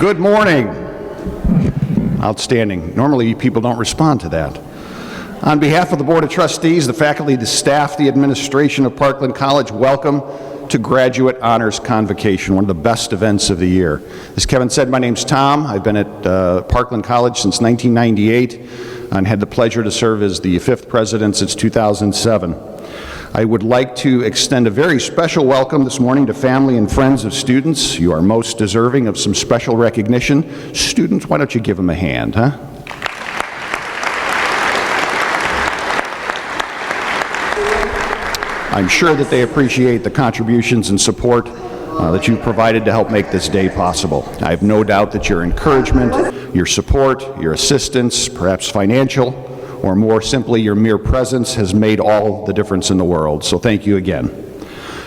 Good morning. Outstanding. Normally people don't respond to that. On behalf of the Board of Trustees, the faculty, the staff, the administration of Parkland College, welcome to Graduate Honors Convocation, one of the best events of the year. As Kevin said, my name's Tom. I've been at Parkland College since 1998 and had the pleasure to serve as the 5th president since 2007. I would like to extend a very special welcome this morning to family and friends of students. You are most deserving of some special recognition. Students, why don't you give them a hand, huh? I'm sure that they appreciate the contributions and support that you've provided to help make this day possible. I have no doubt that your encouragement, your support, your assistance, perhaps financial, or more simply, your mere presence has made all the difference in the world. So thank you again.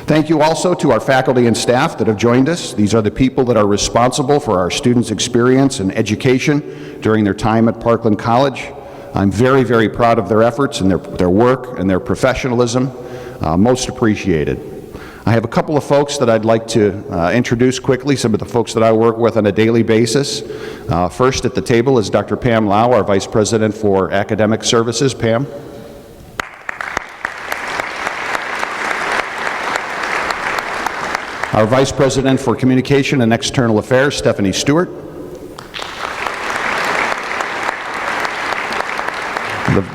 Thank you also to our faculty and staff that have joined us. These are the people that are responsible for our students' experience and education during their time at Parkland College. I'm very, very proud of their efforts and their work and their professionalism. Most appreciated. I have a couple of folks that I'd like to introduce quickly, some of the folks that I work with on a daily basis. First at the table is Dr. Pam Lau, our Vice President for Academic Services. Pam. Our Vice President for Communication and External Affairs, Stephanie Stewart.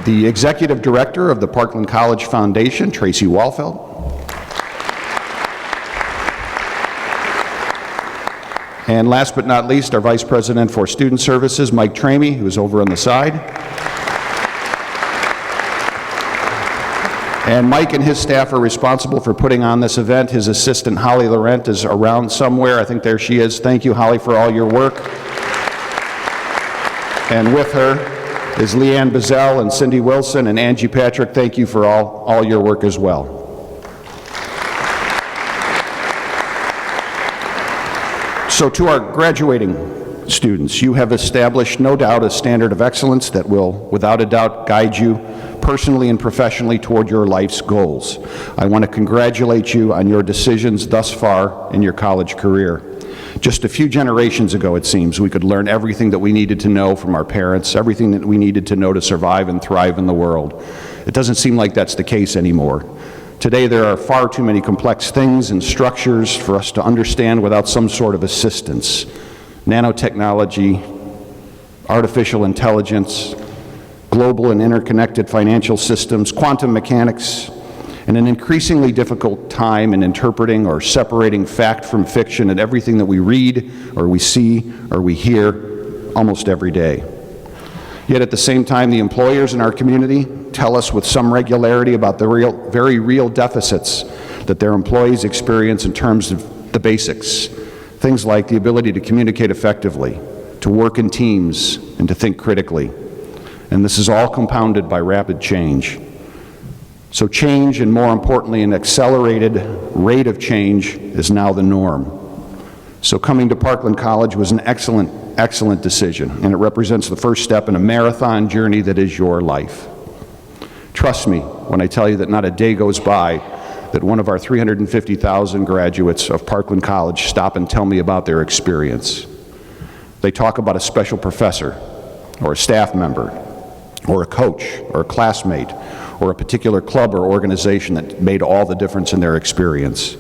The Executive Director of the Parkland College Foundation, Tracy Walfeld. And last but not least, our Vice President for Student Services, Mike Tramey, who is over on the side. And Mike and his staff are responsible for putting on this event. His assistant, Holly Laurent, is around somewhere. I think there she is. Thank you, Holly, for all your work. And with her is Leanne Bazell and Cindy Wilson and Angie Patrick. Thank you for all your work as well. So to our graduating students, you have established, no doubt, a standard of excellence that will, without a doubt, guide you personally and professionally toward your life's goals. I want to congratulate you on your decisions thus far in your college career. Just a few generations ago, it seems, we could learn everything that we needed to know from our parents, everything that we needed to know to survive and thrive in the world. It doesn't seem like that's the case anymore. Today, there are far too many complex things and structures for us to understand without some sort of assistance. Nanotechnology, artificial intelligence, global and interconnected financial systems, quantum mechanics, and an increasingly difficult time in interpreting or separating fact from fiction in everything that we read or we see or we hear almost every day. Yet at the same time, the employers in our community tell us with some regularity about the very real deficits that their employees experience in terms of the basics. Things like the ability to communicate effectively, to work in teams, and to think critically. And this is all compounded by rapid change. So change, and more importantly, an accelerated rate of change, is now the norm. So coming to Parkland College was an excellent decision, and it represents the first step in a marathon journey that is your life. Trust me when I tell you that not a day goes by that one of our 350,000 graduates of Parkland College stop and tell me about their experience. They talk about a special professor, or a staff member, or a coach, or a classmate, or a particular club or organization that made all the difference in their experience.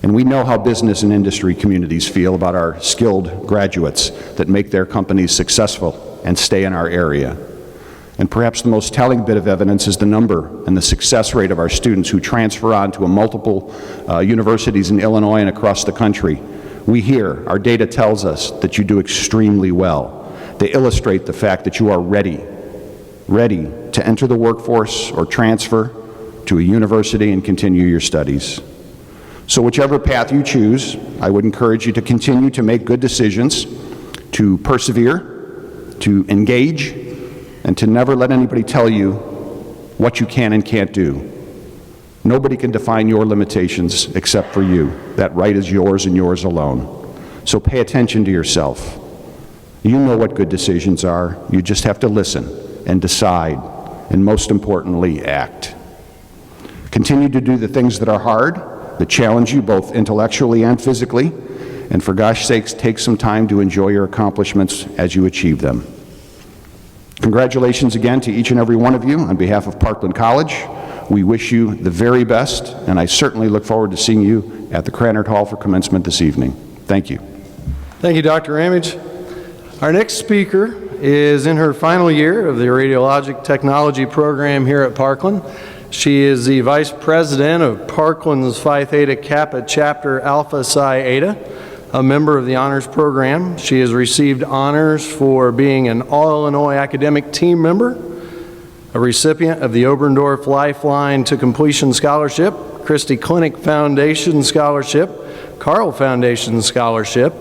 And we know how business and industry communities feel about our skilled graduates that make their companies successful and stay in our area. And perhaps the most telling bit of evidence is the number and the success rate of our students who transfer on to multiple universities in Illinois and across the country. We hear, our data tells us that you do extremely well. They illustrate the fact that you are ready to enter the workforce or transfer to a university and continue your studies. So whichever path you choose, I would encourage you to continue to make good decisions, to persevere, to engage, and to never let anybody tell you what you can and can't do. Nobody can define your limitations except for you. That right is yours and yours alone. So pay attention to yourself. You know what good decisions are. You just have to listen and decide, and most importantly, act. Continue to do the things that are hard, that challenge you both intellectually and physically, and for gosh sakes, take some time to enjoy your accomplishments as you achieve them. Congratulations again to each and every one of you on behalf of Parkland College. We wish you the very best, and I certainly look forward to seeing you at the Krannert Hall for commencement this evening. Thank you. Thank you, Dr. Ramage. Our next speaker is in her final year of the Radiologic Technology program here at Parkland. She is the Vice President of Parkland's Phi Theta Kappa Chapter Alpha Psi Eta, a member of the honors program. She has received honors for being an All-Illinois Academic Team member, a recipient of the Oberndorf Lifeline to Completion Scholarship, Christie Clinic Foundation Scholarship, Carl Foundation Scholarship,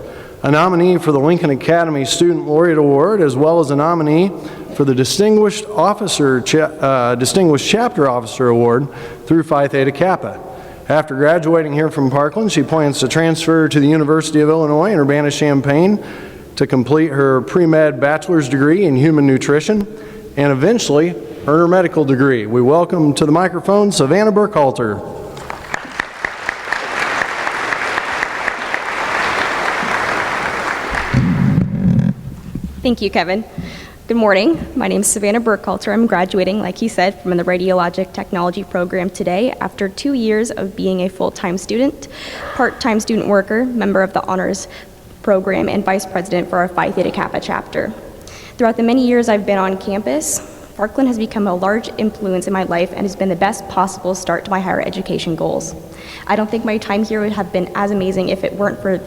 a nominee for the Lincoln Academy Student Laureate Award, as well as a nominee for the Distinguished Chapter Officer Award through Phi Theta Kappa. After graduating here from Parkland, she plans to transfer to the University of Illinois in Urbana-Champaign to complete her pre-med bachelor's degree in human nutrition and eventually earn her medical degree. We welcome to the microphone Savannah Burkhalter. Thank you, Kevin. Good morning. My name is Savannah Burkhalter. I'm graduating, like he said, from the Radiologic Technology program today after 2 years of being a full-time student, part-time student worker, member of the honors program, and vice president for our Phi Theta Kappa chapter. Throughout the many years I've been on campus, Parkland has become a large influence in my life and has been the best possible start to my higher education goals. I don't think my time here would have been as amazing if it weren't for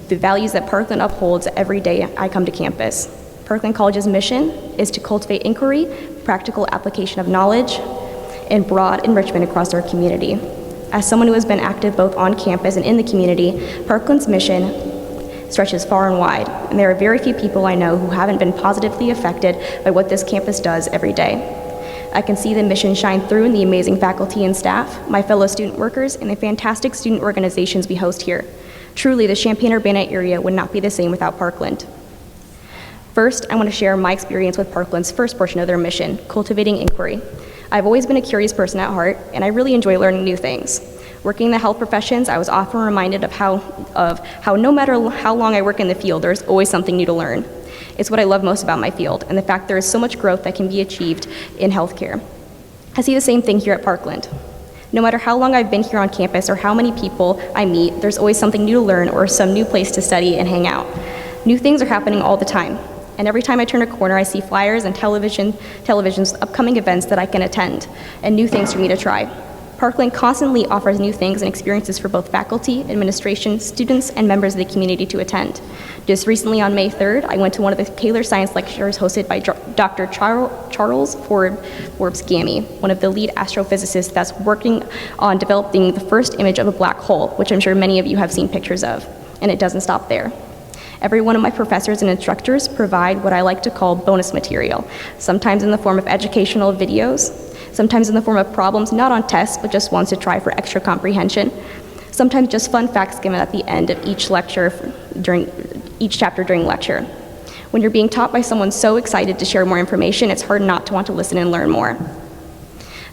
the values that Parkland upholds every day I come to campus. Parkland College's mission is to cultivate inquiry, practical application of knowledge, and broad enrichment across our community. As someone who has been active both on campus and in the community, Parkland's mission stretches far and wide, and there are very few people I know who haven't been positively affected by what this campus does every day. I can see the mission shine through in the amazing faculty and staff, my fellow student workers, and the fantastic student organizations we host here. Truly, the Champaign-Urbana area would not be the same without Parkland. First, I want to share my experience with Parkland's first portion of their mission, cultivating inquiry. I've always been a curious person at heart, and I really enjoy learning new things. Working in the health professions, I was often reminded of how no matter how long I work in the field, there's always something new to learn. It's what I love most about my field, and the fact there is so much growth that can be achieved in healthcare. I see the same thing here at Parkland. No matter how long I've been here on campus or how many people I meet, there's always something new to learn or some new place to study and hang out. New things are happening all the time. And every time I turn a corner, I see flyers and television's upcoming events that I can attend, and new things for me to try. Parkland constantly offers new things and experiences for both faculty, administration, students, and members of the community to attend. Just recently on May 3rd, I went to one of the Kaler Science lectures hosted by Dr. Charles Forbes-Gammy, one of the lead astrophysicists that's working on developing the first image of a black hole, which I'm sure many of you have seen pictures of, and it doesn't stop there. Every one of my professors and instructors provide what I like to call bonus material, sometimes in the form of educational videos, sometimes in the form of problems not on tests, but just ones to try for extra comprehension, sometimes just fun facts given at the end of each lecture, during each chapter during lecture. When you're being taught by someone so excited to share more information, it's hard not to want to listen and learn more.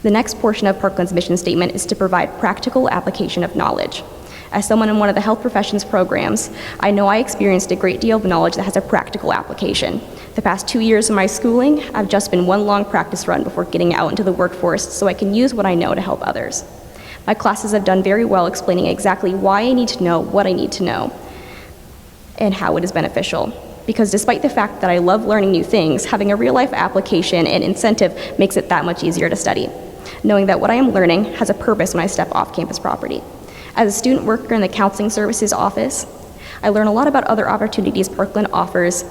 The next portion of Parkland's mission statement is to provide practical application of knowledge. As someone in one of the health professions programs, I know I experienced a great deal of knowledge that has a practical application. The past 2 years of my schooling have just been one long practice run before getting out into the workforce so I can use what I know to help others. My classes have done very well explaining exactly why I need to know what I need to know and how it is beneficial. Because despite the fact that I love learning new things, having a real-life application and incentive makes it that much easier to study, knowing that what I am learning has a purpose when I step off campus property. As a student worker in the Counseling Services Office, I learn a lot about other opportunities Parkland offers,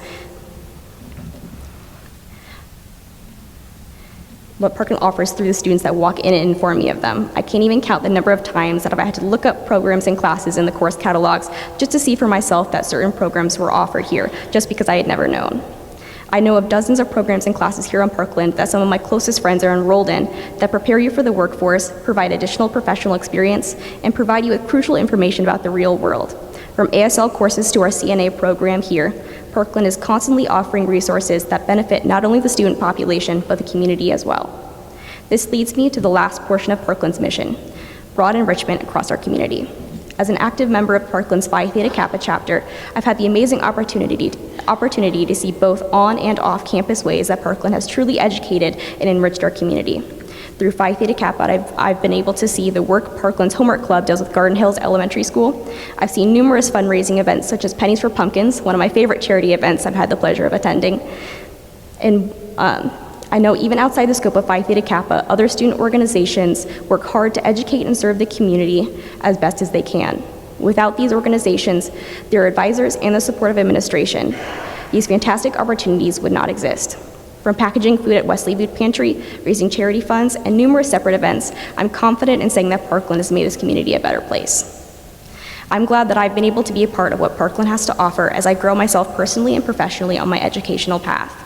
what Parkland offers through the students that walk in and inform me of them. I can't even count the number of times that I've had to look up programs and classes in the course catalogs just to see for myself that certain programs were offered here, just because I had never known. I know of dozens of programs and classes here on Parkland that some of my closest friends are enrolled in that prepare you for the workforce, provide additional professional experience, and provide you with crucial information about the real world. From ASL courses to our CNA program here, Parkland is constantly offering resources that benefit not only the student population, but the community as well. This leads me to the last portion of Parkland's mission, broad enrichment across our community. As an active member of Parkland's Phi Theta Kappa chapter, I've had the amazing opportunity to see both on and off campus ways that Parkland has truly educated and enriched our community. Through Phi Theta Kappa, I've been able to see the work Parkland's Homework Club does with Garden Hills Elementary School. I've seen numerous fundraising events such as Pennies for Pumpkins, one of my favorite charity events I've had the pleasure of attending. And I know even outside the scope of Phi Theta Kappa, other student organizations work hard to educate and serve the community as best as they can. Without these organizations, their advisors, and the support of administration, these fantastic opportunities would not exist. From packaging food at Wesley Food Pantry, raising charity funds, and numerous separate events, I'm confident in saying that Parkland has made this community a better place. I'm glad that I've been able to be a part of what Parkland has to offer as I grow myself personally and professionally on my educational path.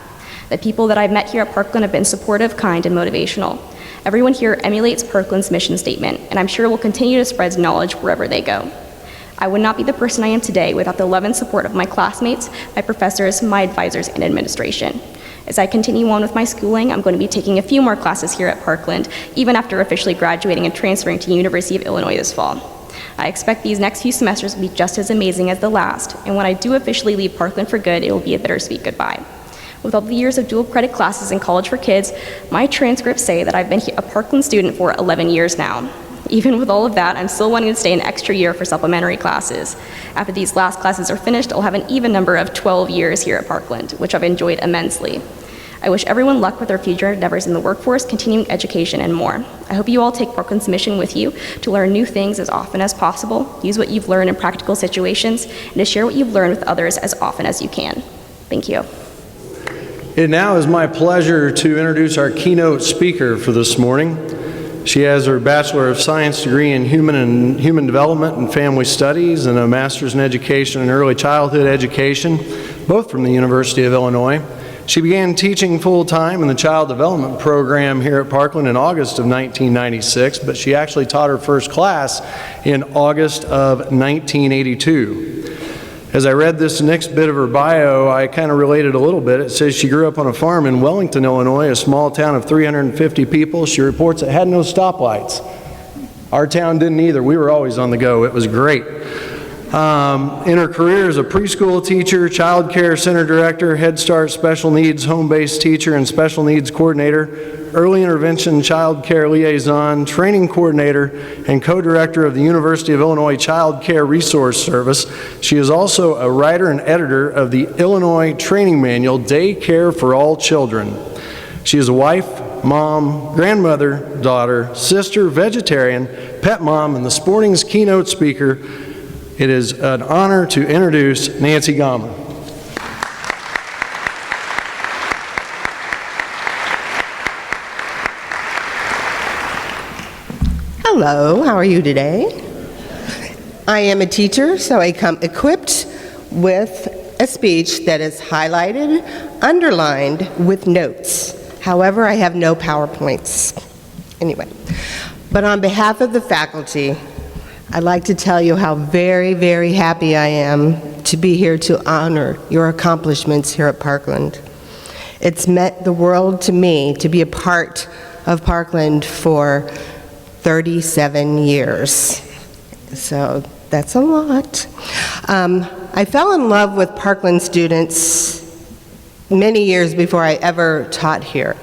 The people that I've met here at Parkland have been supportive, kind, and motivational. Everyone here emulates Parkland's mission statement, and I'm sure will continue to spread knowledge wherever they go. I would not be the person I am today without the love and support of my classmates, my professors, my advisors, and administration. As I continue on with my schooling, I'm going to be taking a few more classes here at Parkland, even after officially graduating and transferring to University of Illinois this fall. I expect these next few semesters will be just as amazing as the last, and when I do officially leave Parkland for good, it will be a bittersweet goodbye. With all the years of dual credit classes in college for kids, my transcripts say that I've been a Parkland student for 11 years now. Even with all of that, I'm still wanting to stay an extra year for supplementary classes. After these last classes are finished, I'll have an even number of 12 years here at Parkland, which I've enjoyed immensely. I wish everyone luck with their future endeavors in the workforce, continuing education, and more. I hope you all take Parkland's mission with you to learn new things as often as possible, use what you've learned in practical situations, and to share what you've learned with others as often as you can. Thank you. It now is my pleasure to introduce our keynote speaker for this morning. She has her Bachelor of Science degree in Human Development and Family Studies and a Master's in Education and Early Childhood Education, both from the University of Illinois. She began teaching full-time in the Child Development Program here at Parkland in August of 1996, but she actually taught her first class in August of 1982. As I read this next bit of her bio, I kind of related a little bit. It says she grew up on a farm in Wellington, Illinois, a small town of 350 people. She reports it had no stoplights. Our town didn't either. We were always on the go. It was great. In her career as a preschool teacher, child care center director, Head Start special needs home-based teacher and special needs coordinator, early intervention child care liaison, training coordinator, and co-director of the University of Illinois Child Care Resource Service. She is also a writer and editor of the Illinois training manual, Day Care for All Children. She is a wife, mom, grandmother, daughter, sister, vegetarian, pet mom, and this morning's keynote speaker. It is an honor to introduce Nancy Gama. Hello, how are you today? I am a teacher, so I come equipped with a speech that is highlighted, underlined with notes. However, I have no PowerPoints. Anyway, but on behalf of the faculty, I'd like to tell you how very, very happy I am to be here to honor your accomplishments here at Parkland. It's meant the world to me to be a part of Parkland for 37 years. So that's a lot. I fell in love with Parkland students many years before I ever taught here.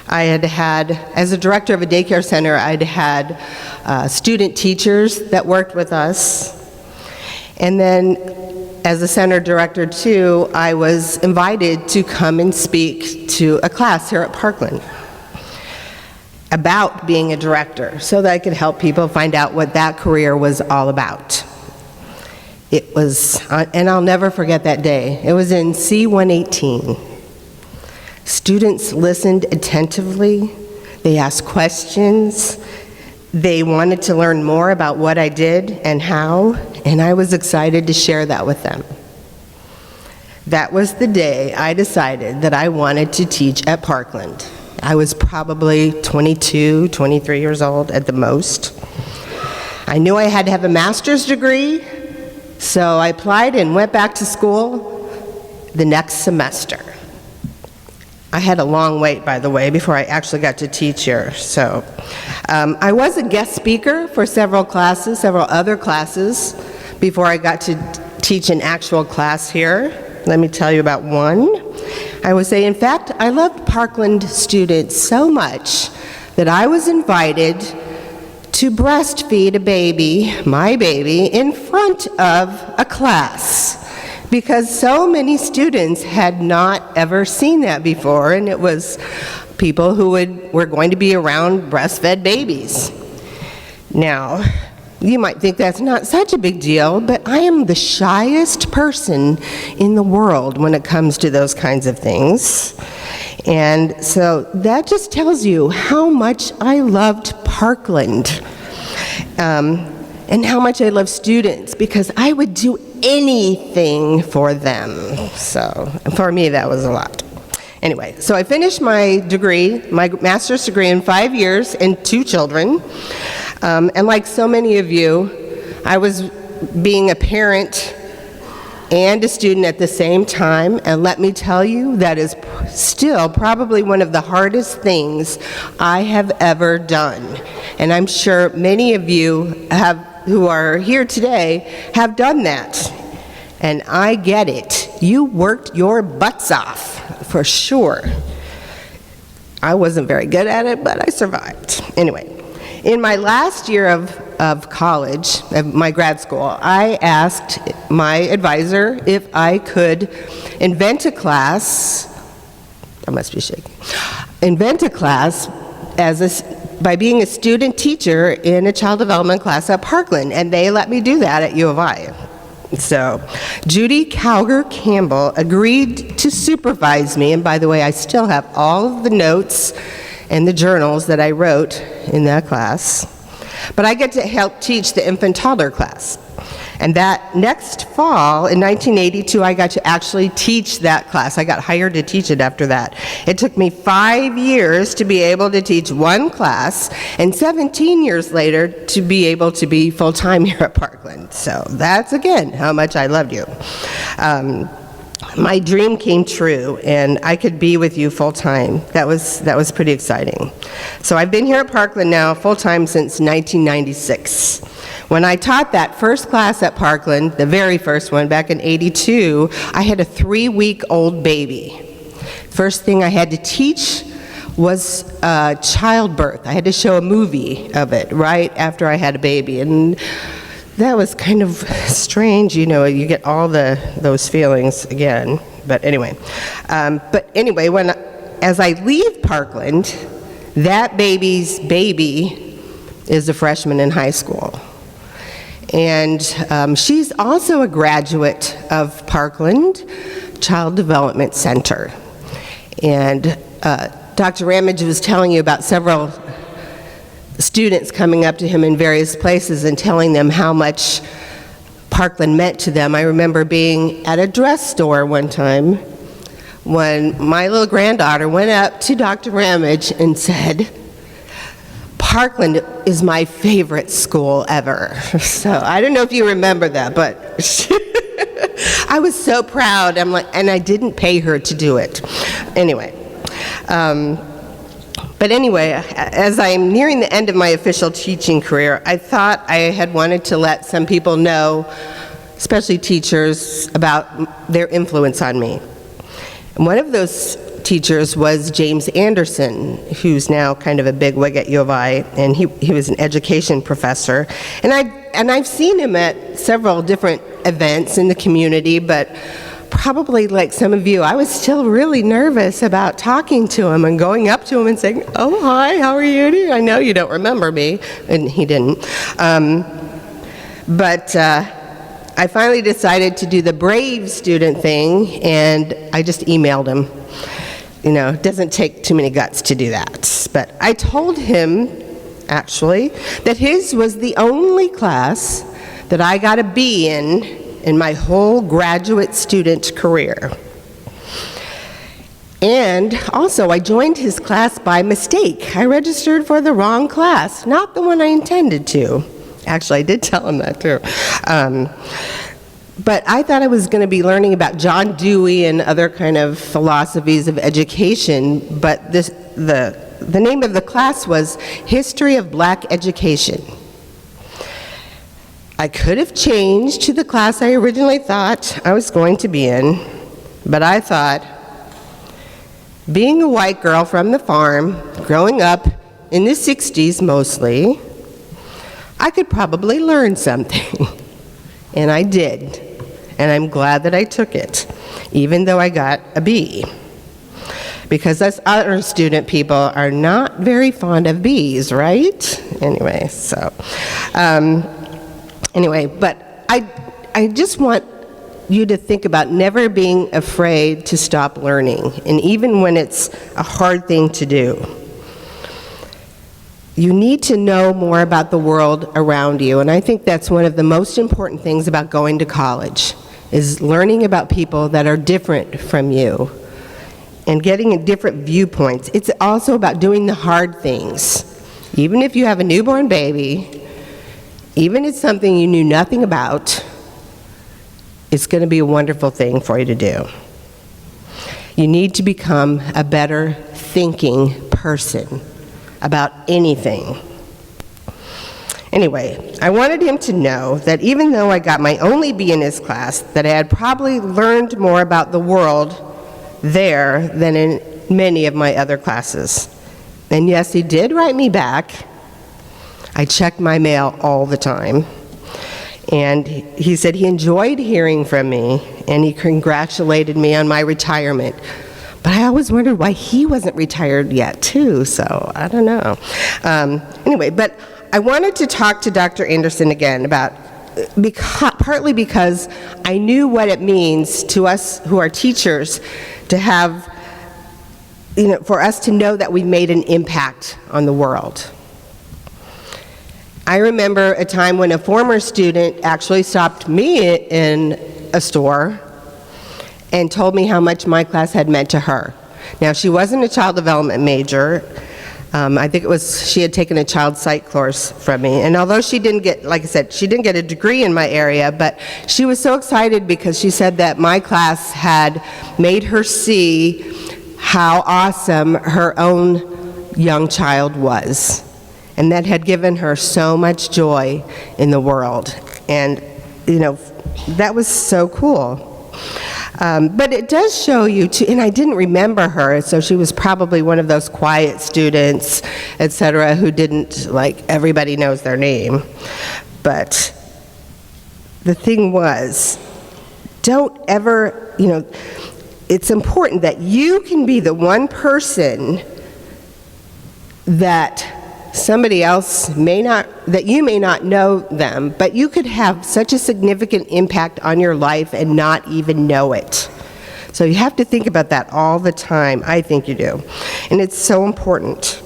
I had, as a director of a daycare center, I'd had student teachers that worked with us. And then as a center director too, I was invited to come and speak to a class here at Parkland about being a director so that I could help people find out what that career was all about. It was, and I'll never forget that day. It was in C-118. Students listened attentively, they asked questions, they wanted to learn more about what I did and how, and I was excited to share that with them. That was the day I decided that I wanted to teach at Parkland. I was probably 22, 23 years old at the most. I knew I had to have a master's degree, so I applied and went back to school the next semester. I had a long wait, by the way, before I actually got to teach here. So I was a guest speaker for several classes, several other classes, before I got to teach an actual class here. Let me tell you about one. I would say, in fact, I loved Parkland students so much that I was invited to breastfeed a baby, my baby, in front of a class, because so many students had not ever seen that before, and it was people who were going to be around breastfed babies. Now, you might think that's not such a big deal, but I am the shyest person in the world when it comes to those kinds of things. And so that just tells you how much I loved Parkland, and how much I love students, because I would do anything for them. So for me, that was a lot. Anyway, so I finished my degree, my master's degree, in 5 years and 2 children. And like so many of you, I was being a parent and a student at the same time, and let me tell you, that is still probably one of the hardest things I have ever done. And I'm sure many of you who are here today have done that. And I get it. You worked your butts off, for sure. I wasn't very good at it, but I survived. Anyway, in my last year of college, of my grad school, I asked my advisor if I could invent a class, I must be shaking, invent a class by being a student teacher in a child development class at Parkland, and they let me do that at U of I. So Judy Cowger Campbell agreed to supervise me, and by the way, I still have all of the notes and the journals that I wrote in that class. But I get to help teach the infant toddler class. And that next fall, in 1982, I got to actually teach that class. I got hired to teach it after that. It took me 5 years to be able to teach one class, and 17 years later to be able to be full-time here at Parkland. So that's, again, how much I loved you. My dream came true, and I could be with you full-time. That was pretty exciting. So I've been here at Parkland now full-time since 1996. When I taught that first class at Parkland, the very first one, back in '82, I had a 3-week-old baby. First thing I had to teach was childbirth. I had to show a movie of it right after I had a baby, and that was kind of strange. You know, you get all those feelings again. But anyway, as I leave Parkland, that baby's baby is a freshman in high school. And she's also a graduate of Parkland Child Development Center. And Dr. Ramage was telling you about several students coming up to him in various places and telling them how much Parkland meant to them. I remember being at a dress store one time when my little granddaughter went up to Dr. Ramage and said, "Parkland is my favorite school ever." So I don't know if you remember that, but I was so proud. I'm like, and I didn't pay her to do it. Anyway, as I'm nearing the end of my official teaching career, I thought I had wanted to let some people know, especially teachers, about their influence on me. And one of those teachers was James Anderson, who's now kind of a big wig at U of I, and he was an education professor. And I've seen him at several different events in the community, but probably like some of you, I was still really nervous about talking to him and going up to him and saying, "Oh, hi, how are you? I know you don't remember me," and he didn't. But I finally decided to do the brave student thing, and I just emailed him. You know, it doesn't take too many guts to do that. But I told him, actually, that his was the only class that I got a B in my whole graduate student career. And also, I joined his class by mistake. I registered for the wrong class, not the one I intended to. Actually, I did tell him that too. But I thought I was going to be learning about John Dewey and other kind of philosophies of education, but the name of the class was History of Black Education. I could have changed to the class I originally thought I was going to be in, but I thought, being a white girl from the farm, growing up in the 60s mostly, I could probably learn something. And I did. And I'm glad that I took it, even though I got a B. Because us honor student people are not very fond of Bs, right? Anyway, but I just want you to think about never being afraid to stop learning, and even when it's a hard thing to do. You need to know more about the world around you, and I think that's one of the most important things about going to college, is learning about people that are different from you and getting different viewpoints. It's also about doing the hard things. Even if you have a newborn baby, even if it's something you knew nothing about, it's going to be a wonderful thing for you to do. You need to become a better thinking person about anything. Anyway, I wanted him to know that even though I got my only B in his class, that I had probably learned more about the world there than in many of my other classes. And yes, he did write me back. I checked my mail all the time. And he said he enjoyed hearing from me, and he congratulated me on my retirement. But I always wondered why he wasn't retired yet, too, so I don't know. Anyway, but I wanted to talk to Dr. Anderson again about, partly because I knew what it means to us who are teachers to have, for us to know that we made an impact on the world. I remember a time when a former student actually stopped me in a store and told me how much my class had meant to her. Now, she wasn't a child development major. I think it was, she had taken a child psych course from me. And although she didn't get, like I said, she didn't get a degree in my area, but she was so excited because she said that my class had made her see how awesome her own young child was. And that had given her so much joy in the world. And, that was so cool. But it does show you, too, and I didn't remember her, so she was probably one of those quiet students, etc., who didn't, everybody knows their name. But the thing was, don't ever, it's important that you can be the one person that somebody else that you may not know them, but you could have such a significant impact on your life and not even know it. So you have to think about that all the time. I think you do. And it's so important.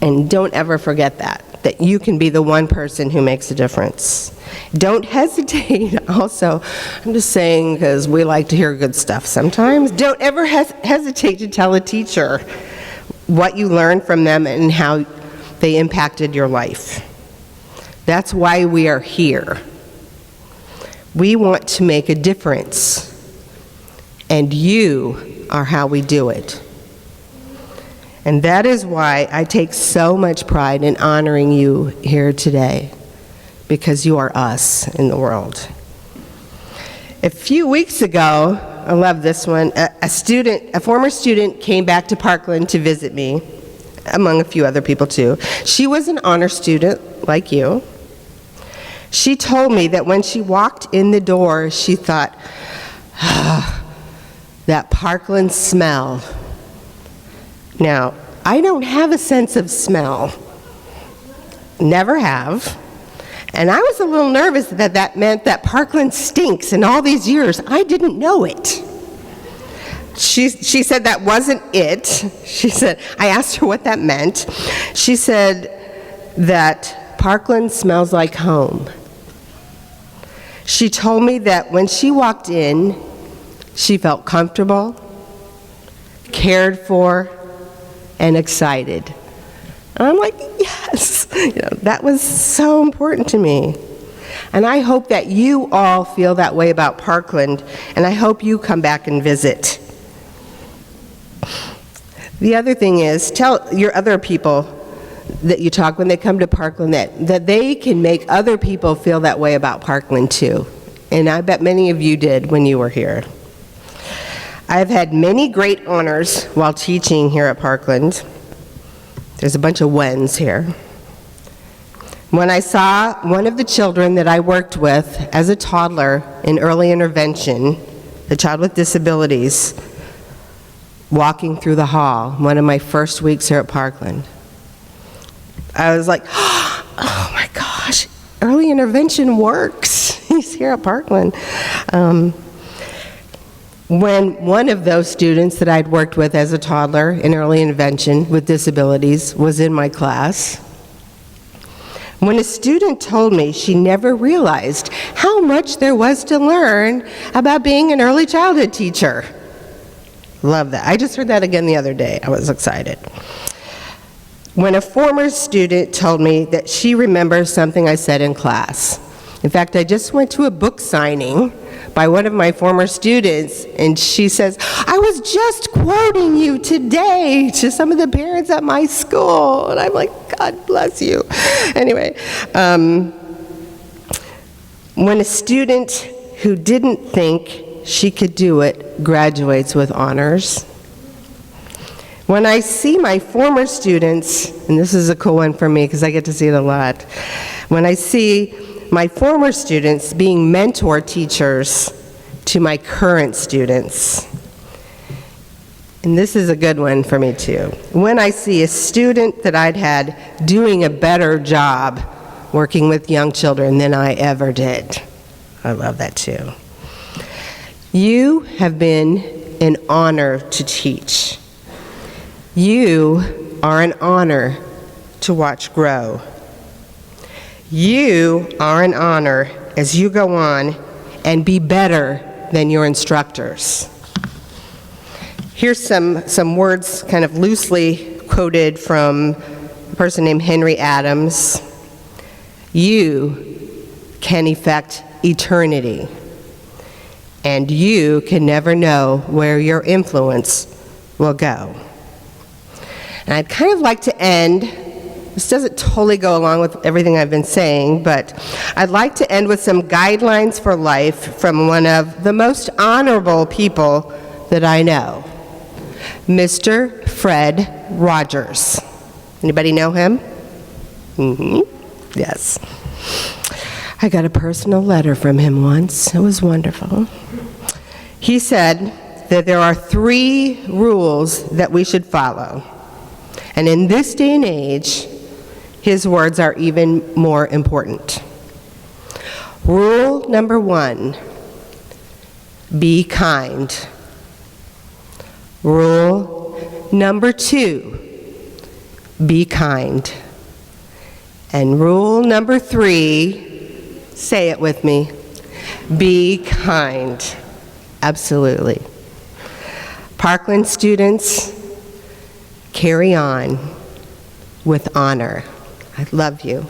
And don't ever forget that you can be the one person who makes a difference. Don't hesitate. Also, I'm just saying because we like to hear good stuff sometimes, don't ever hesitate to tell a teacher what you learned from them and how they impacted your life. That's why we are here. We want to make a difference, and you are how we do it. And that is why I take so much pride in honoring you here today, because you are us in the world. A few weeks ago, I love this one, a former student came back to Parkland to visit me, among a few other people too. She was an honor student, like you. She told me that when she walked in the door, she thought, that Parkland smell. Now, I don't have a sense of smell. Never have. And I was a little nervous that meant that Parkland stinks, and all these years, I didn't know it. She said that wasn't it. She said, I asked her what that meant. She said that Parkland smells like home. She told me that when she walked in, she felt comfortable, cared for, and excited. And I'm like, yes, that was so important to me. And I hope that you all feel that way about Parkland, and I hope you come back and visit. The other thing is, tell your other people that you talk when they come to Parkland that they can make other people feel that way about Parkland too. And I bet many of you did when you were here. I've had many great honors while teaching here at Parkland. There's a bunch of whens here. When I saw one of the children that I worked with as a toddler in early intervention, a child with disabilities, walking through the hall, one of my first weeks here at Parkland, I was like, oh my gosh, early intervention works. He's here at Parkland. When one of those students that I'd worked with as a toddler in early intervention with disabilities was in my class, when a student told me she never realized how much there was to learn about being an early childhood teacher. Love that. I just heard that again the other day. I was excited. When a former student told me that she remembers something I said in class. In fact, I just went to a book signing by one of my former students, and she says, I was just quoting you today to some of the parents at my school. And I'm like, God bless you. Anyway, when a student who didn't think she could do it graduates with honors. When I see my former students, and this is a cool one for me because I get to see it a lot, when I see my former students being mentor teachers to my current students. And this is a good one for me too. When I see a student that I'd had doing a better job working with young children than I ever did. I love that too. You have been an honor to teach. You are an honor to watch grow. You are an honor as you go on and be better than your instructors. Here's some words kind of loosely quoted from a person named Henry Adams. You can affect eternity, and you can never know where your influence will go. And I'd kind of like to end, this doesn't totally go along with everything I've been saying, but I'd like to end with some guidelines for life from one of the most honorable people that I know, Mr. Fred Rogers. Anybody know him? Yes. I got a personal letter from him once. It was wonderful. He said that there are 3 rules that we should follow. And in this day and age, his words are even more important. Rule number 1, be kind. Rule number 2, be kind. And rule number 3, say it with me, be kind. Absolutely. Parkland students, carry on with honor. I love you.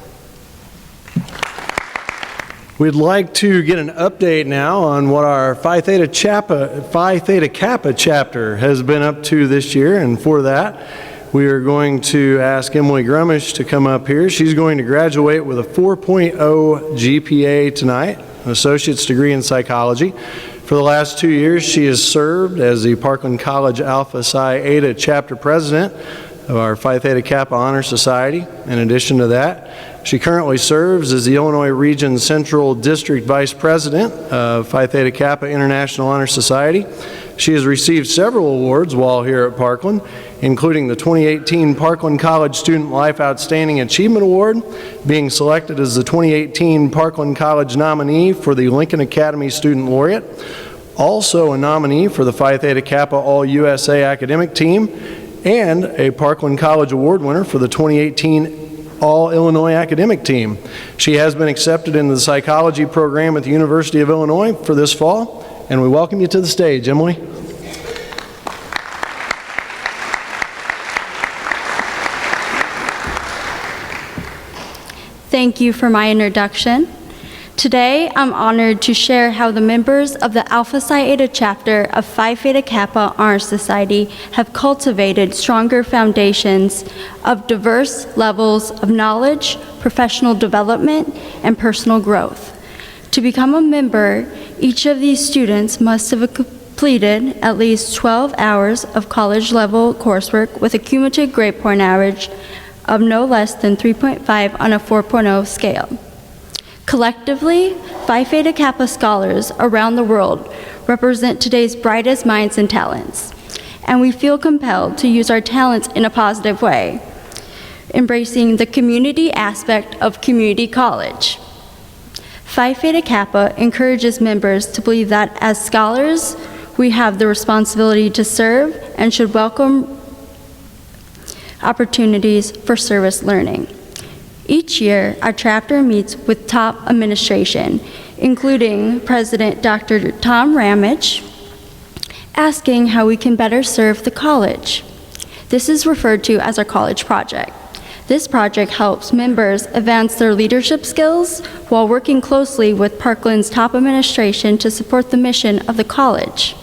We'd like to get an update now on what our Phi Theta Kappa chapter has been up to this year, and for that, we are going to ask Emily Grumish to come up here. She's going to graduate with a 4.0 GPA tonight, an associate's degree in psychology. For the last 2 years, she has served as the Parkland College Alpha Psi Eta chapter president of our Phi Theta Kappa Honor Society. In addition to that, she currently serves as the Illinois Region Central District Vice President of Phi Theta Kappa International Honor Society. She has received several awards while here at Parkland, including the 2018 Parkland College Student Life Outstanding Achievement Award, being selected as the 2018 Parkland College nominee for the Lincoln Academy Student Laureate, also a nominee for the Phi Theta Kappa All-USA Academic Team, and a Parkland College Award winner for the 2018 All-Illinois Academic Team. She has been accepted into the psychology program at the University of Illinois for this fall, and we welcome you to the stage, Emily. Thank you for my introduction. Today, I'm honored to share how the members of the Alpha Psi Eta chapter of Phi Theta Kappa Honor Society have cultivated stronger foundations of diverse levels of knowledge, professional development, and personal growth. To become a member, each of these students must have completed at least 12 hours of college-level coursework with a cumulative grade point average of no less than 3.5 on a 4.0 scale. Collectively, Phi Theta Kappa scholars around the world represent today's brightest minds and talents, and we feel compelled to use our talents in a positive way, embracing the community aspect of community college. Phi Theta Kappa encourages members to believe that as scholars, we have the responsibility to serve and should welcome opportunities for service learning. Each year, our chapter meets with top administration, including President Dr. Tom Ramage, asking how we can better serve the college. This is referred to as our college project. This project helps members advance their leadership skills while working closely with Parkland's top administration to support the mission of the college.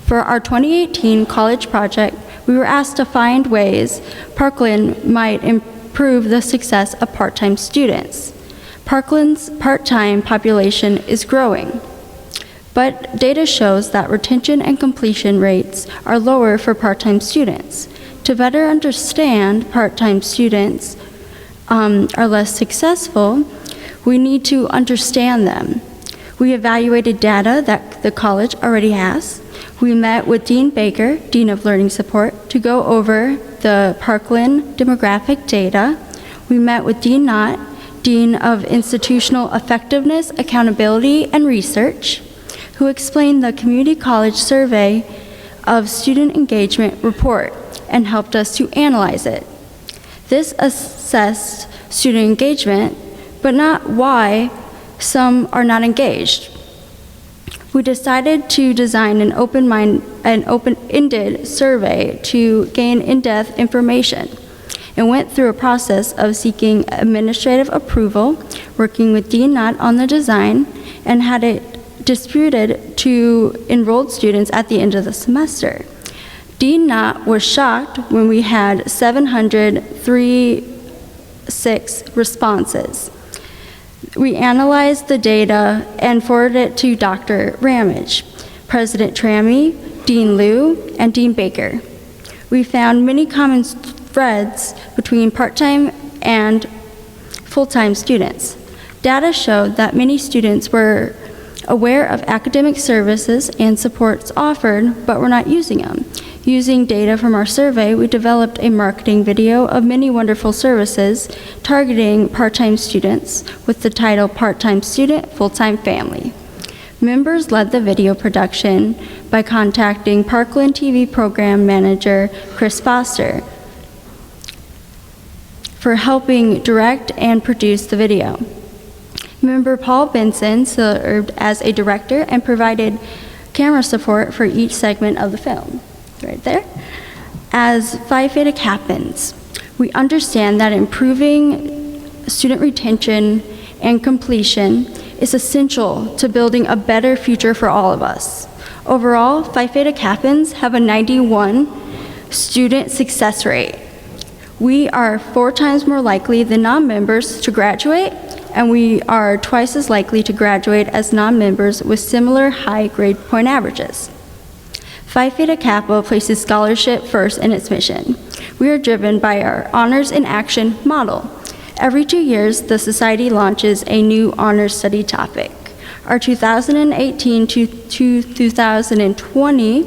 For our 2018 college project, we were asked to find ways Parkland might improve the success of part-time students. Parkland's part-time population is growing, but data shows that retention and completion rates are lower for part-time students. To better understand part-time students are less successful, we need to understand them. We evaluated data that the college already has. We met with Dean Baker, Dean of Learning Support, to go over the Parkland demographic data. We met with Dean Knott, Dean of Institutional Effectiveness, Accountability, and Research, who explained the Community College Survey of Student Engagement report and helped us to analyze it. This assessed student engagement, but not why some are not engaged. We decided to design an open-ended survey to gain in-depth information and went through a process of seeking administrative approval, working with Dean Knott on the design, and had it distributed to enrolled students at the end of the semester. Dean Knott was shocked when we had 736 responses. We analyzed the data and forwarded it to Dr. Ramage, President Trammy, Dean Liu, and Dean Baker. We found many common threads between part-time and full-time students. Data showed that many students were aware of academic services and supports offered, but were not using them. Using data from our survey, we developed a marketing video of many wonderful services targeting part-time students with the title Part-Time Student, Full-Time Family. Members led the video production by contacting Parkland TV program manager Chris Foster for helping direct and produce the video. Member Paul Benson served as a director and provided camera support for each segment of the film. Right there. As Phi Theta Kappans, we understand that improving student retention and completion is essential to building a better future for all of us. Overall, Phi Theta Kappans have a 91 student success rate. We are 4 times more likely than non-members to graduate, and we are twice as likely to graduate as non-members with similar high grade point averages. Phi Theta Kappa places scholarship first in its mission. We are driven by our Honors in Action model. Every 2 years, the Society launches a new honors study topic. Our 2018 to 2020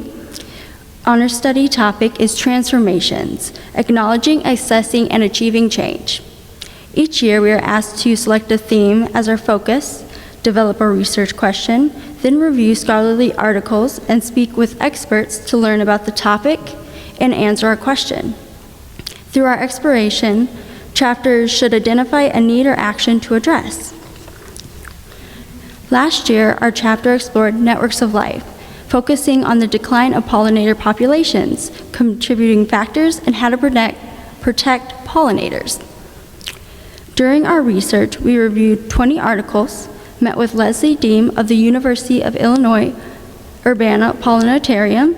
honors study topic is Transformations, Acknowledging, Assessing, and Achieving Change. Each year, we are asked to select a theme as our focus, develop a research question, then review scholarly articles and speak with experts to learn about the topic and answer our question. Through our exploration, chapters should identify a need or action to address. Last year, our chapter explored networks of life, focusing on the decline of pollinator populations, contributing factors, and how to protect pollinators. During our research, we reviewed 20 articles, met with Leslie Deem of the University of Illinois Urbana-Planetarium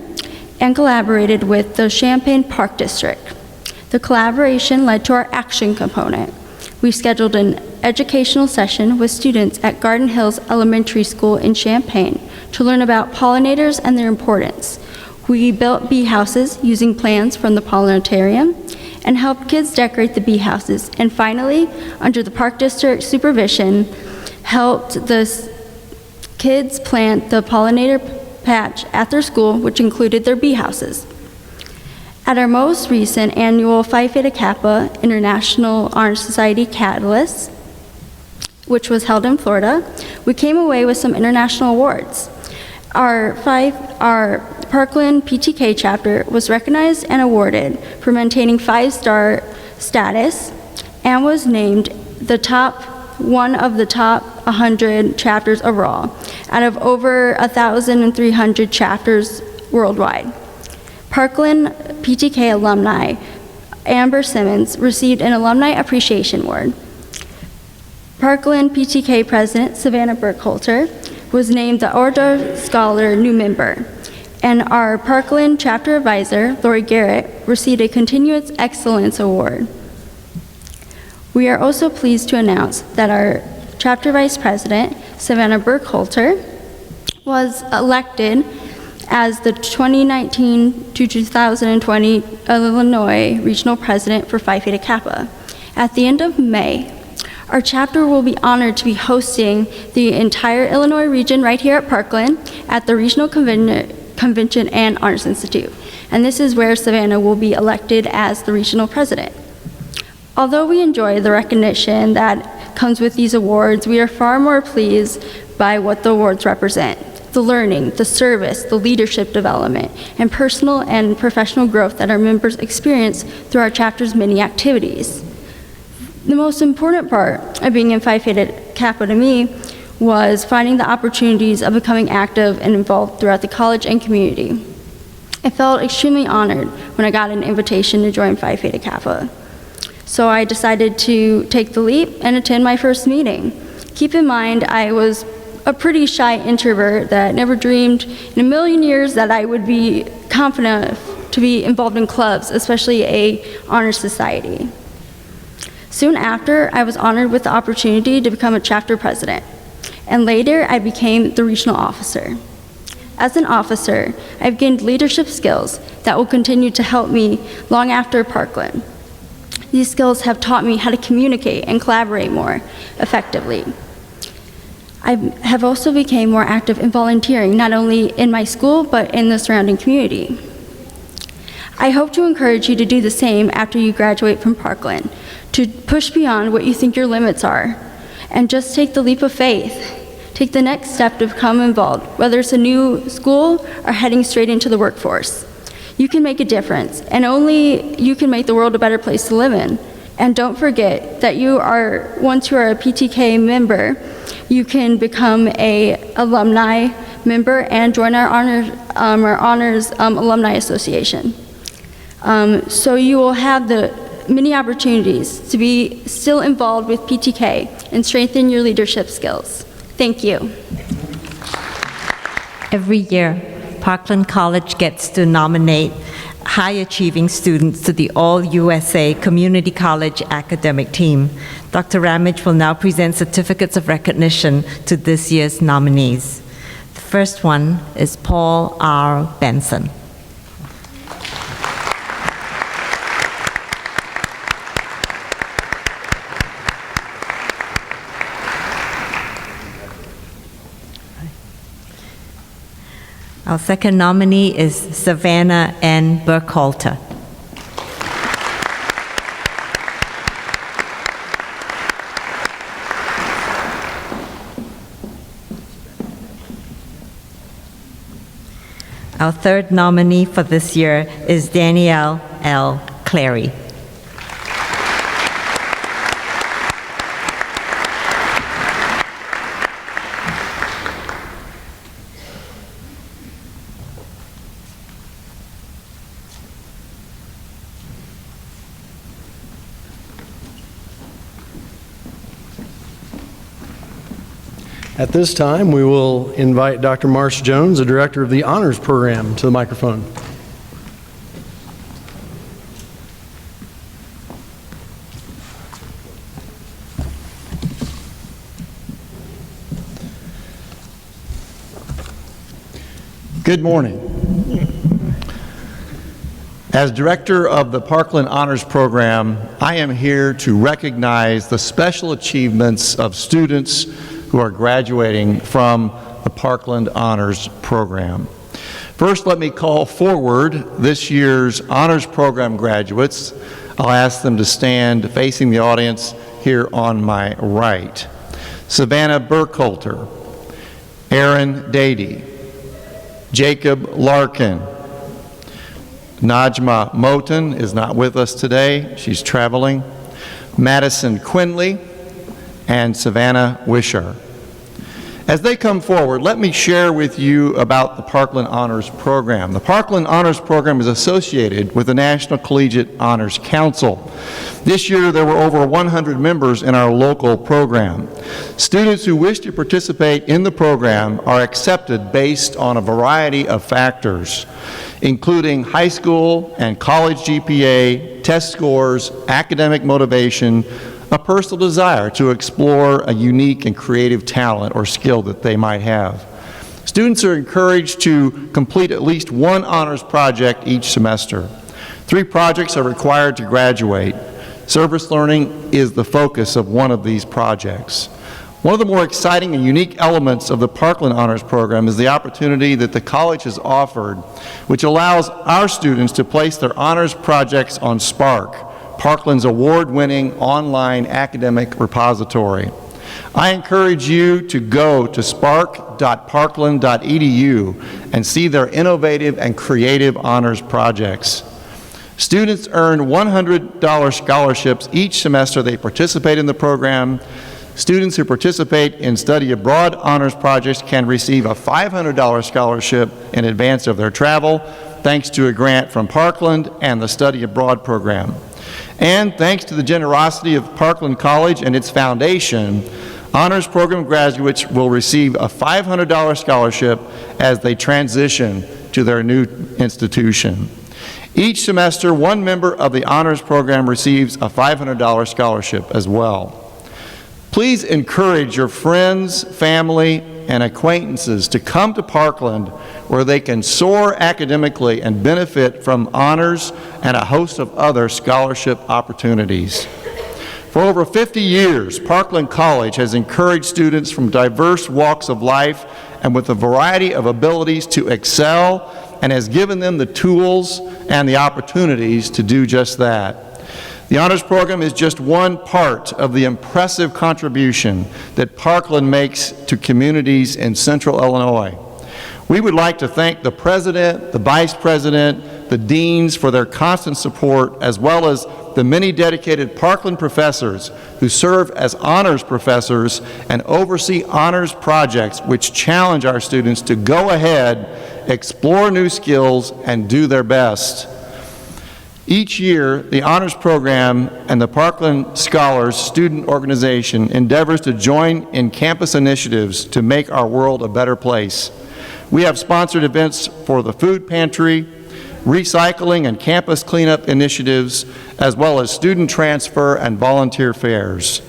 and collaborated with the Champaign Park District. The collaboration led to our action component. We scheduled an educational session with students at Garden Hills Elementary School in Champaign to learn about pollinators and their importance. We built bee houses using plans from the Planetarium and helped kids decorate the bee houses. And finally, under the Park District supervision, helped the kids plant the pollinator patch at their school, which included their bee houses. At our most recent annual Phi Theta Kappa International Honor Society Catalyst, which was held in Florida, we came away with some international awards. Our Parkland PTK chapter was recognized and awarded for maintaining 5-star status and was named one of the top 100 chapters overall out of over 1,300 chapters worldwide. Parkland PTK alumni Amber Simmons received an Alumni Appreciation Award. Parkland PTK President Savannah Burkholter was named the Order Scholar new member, and our Parkland Chapter Advisor, Lori Garrett, received a Continuous Excellence Award. We are also pleased to announce that our Chapter Vice President, Savannah Burkholter, was elected as the 2019 to 2020 Illinois Regional President for Phi Theta Kappa. At the end of May, our chapter will be honored to be hosting the entire Illinois region right here at Parkland at the Regional Convention and Honors Institute. And this is where Savannah will be elected as the regional president. Although we enjoy the recognition that comes with these awards, we are far more pleased by what the awards represent: the learning, the service, the leadership development, and personal and professional growth that our members experience through our chapter's many activities. The most important part of being in Phi Theta Kappa to me was finding the opportunities of becoming active and involved throughout the college and community. I felt extremely honored when I got an invitation to join Phi Theta Kappa. So I decided to take the leap and attend my first meeting. Keep in mind, I was a pretty shy introvert that never dreamed in a million years that I would be confident enough to be involved in clubs, especially a honor society. Soon after, I was honored with the opportunity to become a chapter president, and later I became the regional officer. As an officer, I've gained leadership skills that will continue to help me long after Parkland. These skills have taught me how to communicate and collaborate more effectively. I have also become more active in volunteering, not only in my school, but in the surrounding community. I hope to encourage you to do the same after you graduate from Parkland, to push beyond what you think your limits are, and just take the leap of faith. Take the next step to become involved, whether it's a new school or heading straight into the workforce. You can make a difference, and only you can make the world a better place to live in. And don't forget that once you are a PTK member, you can become a alumni member and join our honors alumni association. So you will have the many opportunities to be still involved with PTK and strengthen your leadership skills. Thank you. Every year, Parkland College gets to nominate high-achieving students to the All-USA Community College Academic Team. Dr. Ramage will now present certificates of recognition to this year's nominees. The first one is Paul R. Benson. Our second nominee is Savannah N. Burkholter. Our third nominee for this year is Danielle L. Clary. At this time, we will invite Dr. Marsh Jones, the Director of the Honors Program, to the microphone. Good morning. As Director of the Parkland Honors Program, I am here to recognize the special achievements of students who are graduating from the Parkland Honors Program. First, let me call forward this year's Honors Program graduates. I'll ask them to stand facing the audience here on my right. Savannah Burkhalter, Aaron Dady, Jacob Larkin. Najma Moten is not with us today. She's traveling. Madison Quinley and Savannah Wisher. As they come forward, let me share with you about the Parkland Honors Program. The Parkland Honors Program is associated with the National Collegiate Honors Council. This year, there were over 100 members in our local program. Students who wish to participate in the program are accepted based on a variety of factors, including high school and college GPA, test scores, academic motivation, a personal desire to explore a unique and creative talent or skill that they might have. Students are encouraged to complete at least one honors project each semester. 3 projects are required to graduate. Service learning is the focus of one of these projects. One of the more exciting and unique elements of the Parkland Honors Program is the opportunity that the college has offered, which allows our students to place their honors projects on Spark, Parkland's award-winning online academic repository. I encourage you to go to spark.parkland.edu and see their innovative and creative honors projects. Students earn $100 scholarships each semester they participate in the program. Students who participate in study abroad honors projects can receive a $500 scholarship in advance of their travel, thanks to a grant from Parkland and the study abroad program. And thanks to the generosity of Parkland College and its foundation, honors program graduates will receive a $500 scholarship as they transition to their new institution. Each semester, one member of the honors program receives a $500 scholarship as well. Please encourage your friends, family, and acquaintances to come to Parkland, where they can soar academically and benefit from honors and a host of other scholarship opportunities. For over 50 years, Parkland College has encouraged students from diverse walks of life and with a variety of abilities to excel, and has given them the tools and the opportunities to do just that. The Honors Program is just one part of the impressive contribution that Parkland makes to communities in Central Illinois. We would like to thank the President, the Vice President, the Deans for their constant support, as well as the many dedicated Parkland professors who serve as honors professors and oversee honors projects which challenge our students to go ahead, explore new skills, and do their best. Each year, the Honors Program and the Parkland Scholars Student Organization endeavors to join in campus initiatives to make our world a better place. We have sponsored events for the food pantry, recycling and campus cleanup initiatives, as well as student transfer and volunteer fairs.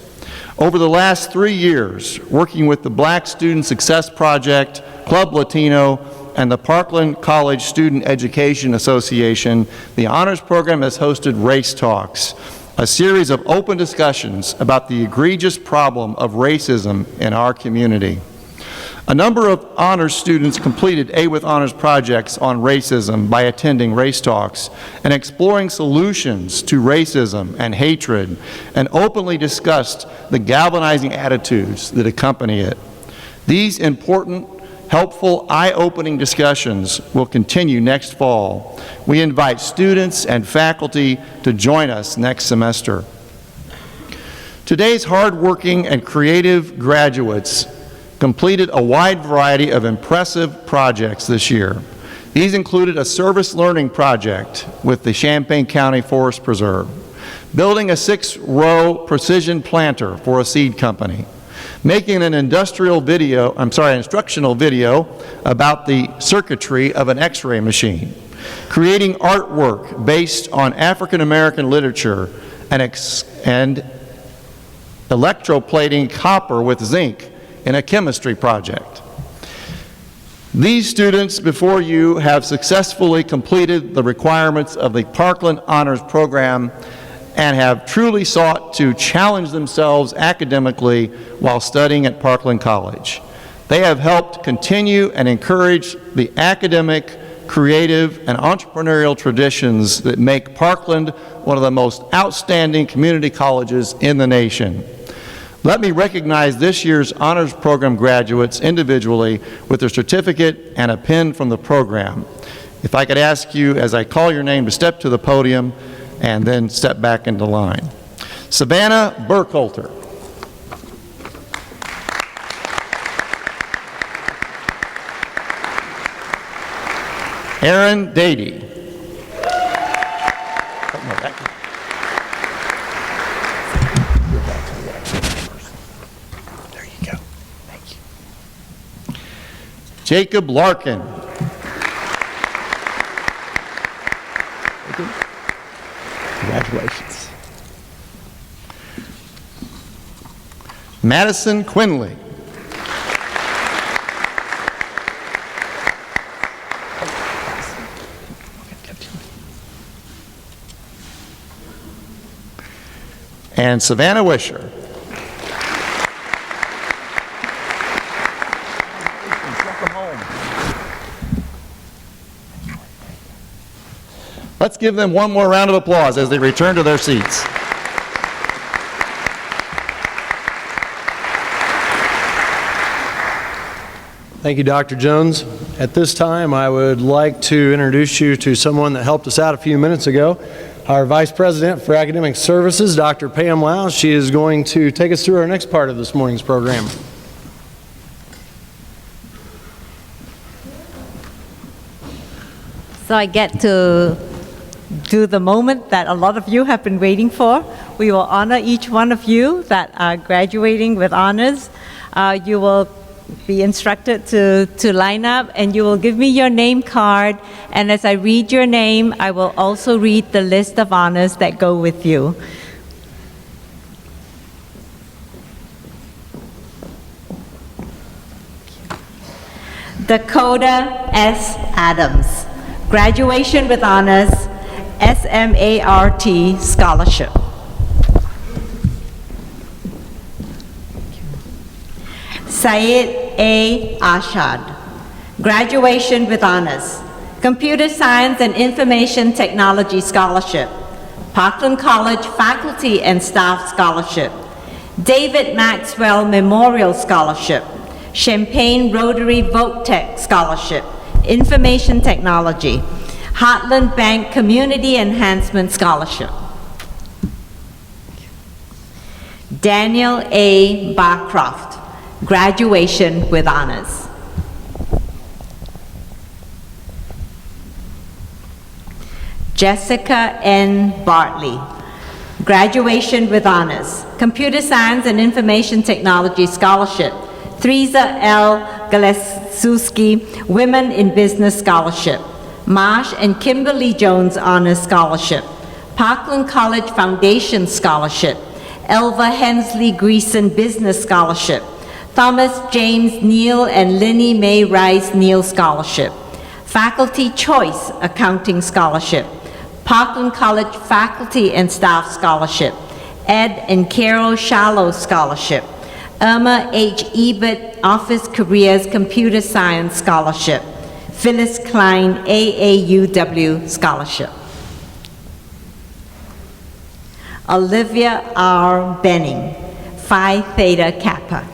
Over the last 3 years, working with the Black Student Success Project, Club Latino, and the Parkland College Student Education Association, the Honors Program has hosted Race Talks, a series of open discussions about the egregious problem of racism in our community. A number of honors students completed A with Honors projects on racism by attending Race Talks and exploring solutions to racism and hatred, and openly discussed the galvanizing attitudes that accompany it. These important, helpful, eye-opening discussions will continue next fall. We invite students and faculty to join us next semester. Today's hardworking and creative graduates completed a wide variety of impressive projects this year. These included a service learning project with the Champaign County Forest Preserve, building a 6-row precision planter for a seed company, making an instructional video about the circuitry of an X-ray machine, creating artwork based on African American literature, and electroplating copper with zinc in a chemistry project. These students before you have successfully completed the requirements of the Parkland Honors Program and have truly sought to challenge themselves academically while studying at Parkland College. They have helped continue and encourage the academic, creative, and entrepreneurial traditions that make Parkland one of the most outstanding community colleges in the nation. Let me recognize this year's Honors Program graduates individually with their certificate and a pin from the program. If I could ask you, as I call your name, to step to the podium and then step back into line. Savannah Burkholter. Aaron Dady. There you go. Thank you. Jacob Larkin. Congratulations. Madison Quinley. And Savannah Wisher. Let's give them one more round of applause as they return to their seats. Thank you, Dr. Jones. At this time, I would like to introduce you to someone that helped us out a few minutes ago, our Vice President for Academic Services, Dr. Pam Lau. She is going to take us through our next part of this morning's program. So I get to do the moment that a lot of you have been waiting for. We will honor each one of you that are graduating with honors. You will be instructed to line up, and you will give me your name card, and as I read your name, I will also read the list of honors that go with you. Dakota S. Adams, graduation with honors, SMART scholarship. Syed A. Ashad, graduation with honors, Computer Science and Information Technology Scholarship, Parkland College Faculty and Staff Scholarship, David Maxwell Memorial Scholarship, Champaign Rotary Voc Tech Scholarship, Information Technology, Heartland Bank Community Enhancement Scholarship. Daniel A. Barcroft, graduation with honors. Jessica N. Bartley, graduation with honors, Computer Science and Information Technology Scholarship, Theresa L. Galesuski, Women in Business Scholarship, Marsh and Kimberly Jones Honors Scholarship, Parkland College Foundation Scholarship, Elva Hensley Greason Business Scholarship, Thomas James Neal and Linnie Mae Rice Neal Scholarship, Faculty Choice Accounting Scholarship, Parkland College Faculty and Staff Scholarship, Ed and Carol Shallow Scholarship, Irma H. Ebert Office Careers Computer Science Scholarship, Phyllis Klein AAUW Scholarship. Olivia R. Benning, Phi Theta Kappa.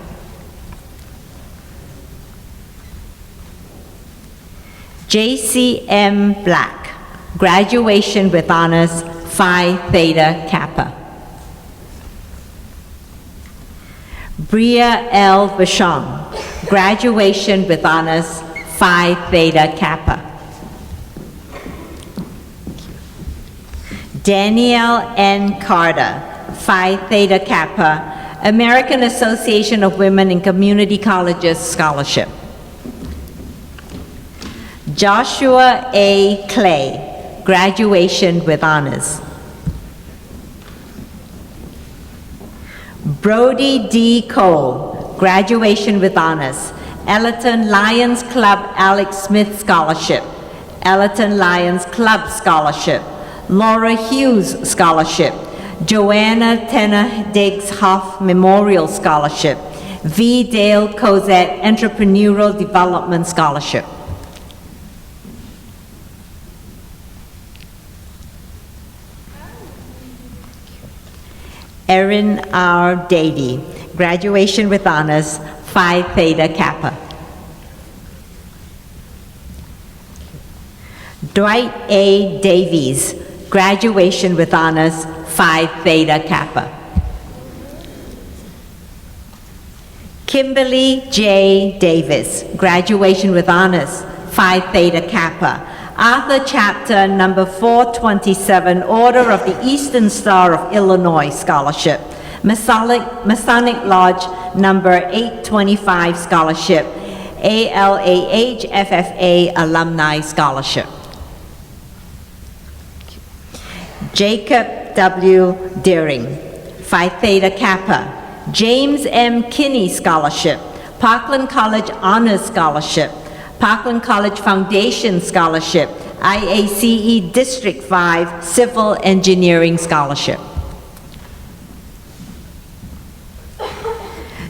J.C.M. Black, graduation with honors, Phi Theta Kappa. Bria L. Vachon, graduation with honors, Phi Theta Kappa. Danielle N. Carter, Phi Theta Kappa, American Association of Women in Community Colleges Scholarship. Joshua A. Clay, graduation with honors. Brody D. Cole, graduation with honors. Ellerton Lions Club Alex Smith Scholarship. Ellerton Lions Club Scholarship. Laura Hughes Scholarship. Joanna Tenner Diggs Hoff Memorial Scholarship. V. Dale Cozette Entrepreneurial Development Scholarship. Erin R. Davey, graduation with honors, Phi Theta Kappa. Dwight A. Davies, graduation with honors, Phi Theta Kappa. Kimberly J. Davis, graduation with honors, Phi Theta Kappa. Arthur Chapter number 427, Order of the Eastern Star of Illinois Scholarship. Masonic Lodge number 825 Scholarship. ALAH FFA Alumni Scholarship. Jacob W. Deering, Phi Theta Kappa. James M. Kinney Scholarship. Parkland College Honors Scholarship. Parkland College Foundation Scholarship, IACE District 5 Civil Engineering Scholarship.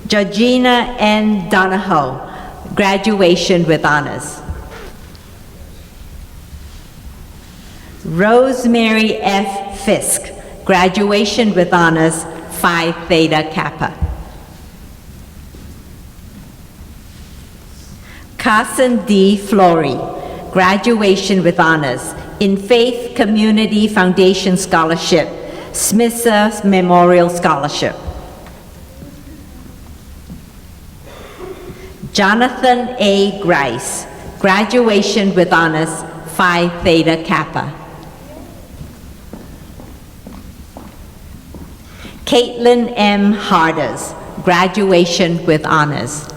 Georgina N. Donahoe, graduation with honors. Rosemary F. Fisk, graduation with honors, Phi Theta Kappa. Carson D. Flory, graduation with honors, in Faith Community Foundation Scholarship, Smitha Memorial Scholarship. Jonathan A. Grice, graduation with honors, Phi Theta Kappa. Caitlin M. Harders, graduation with honors.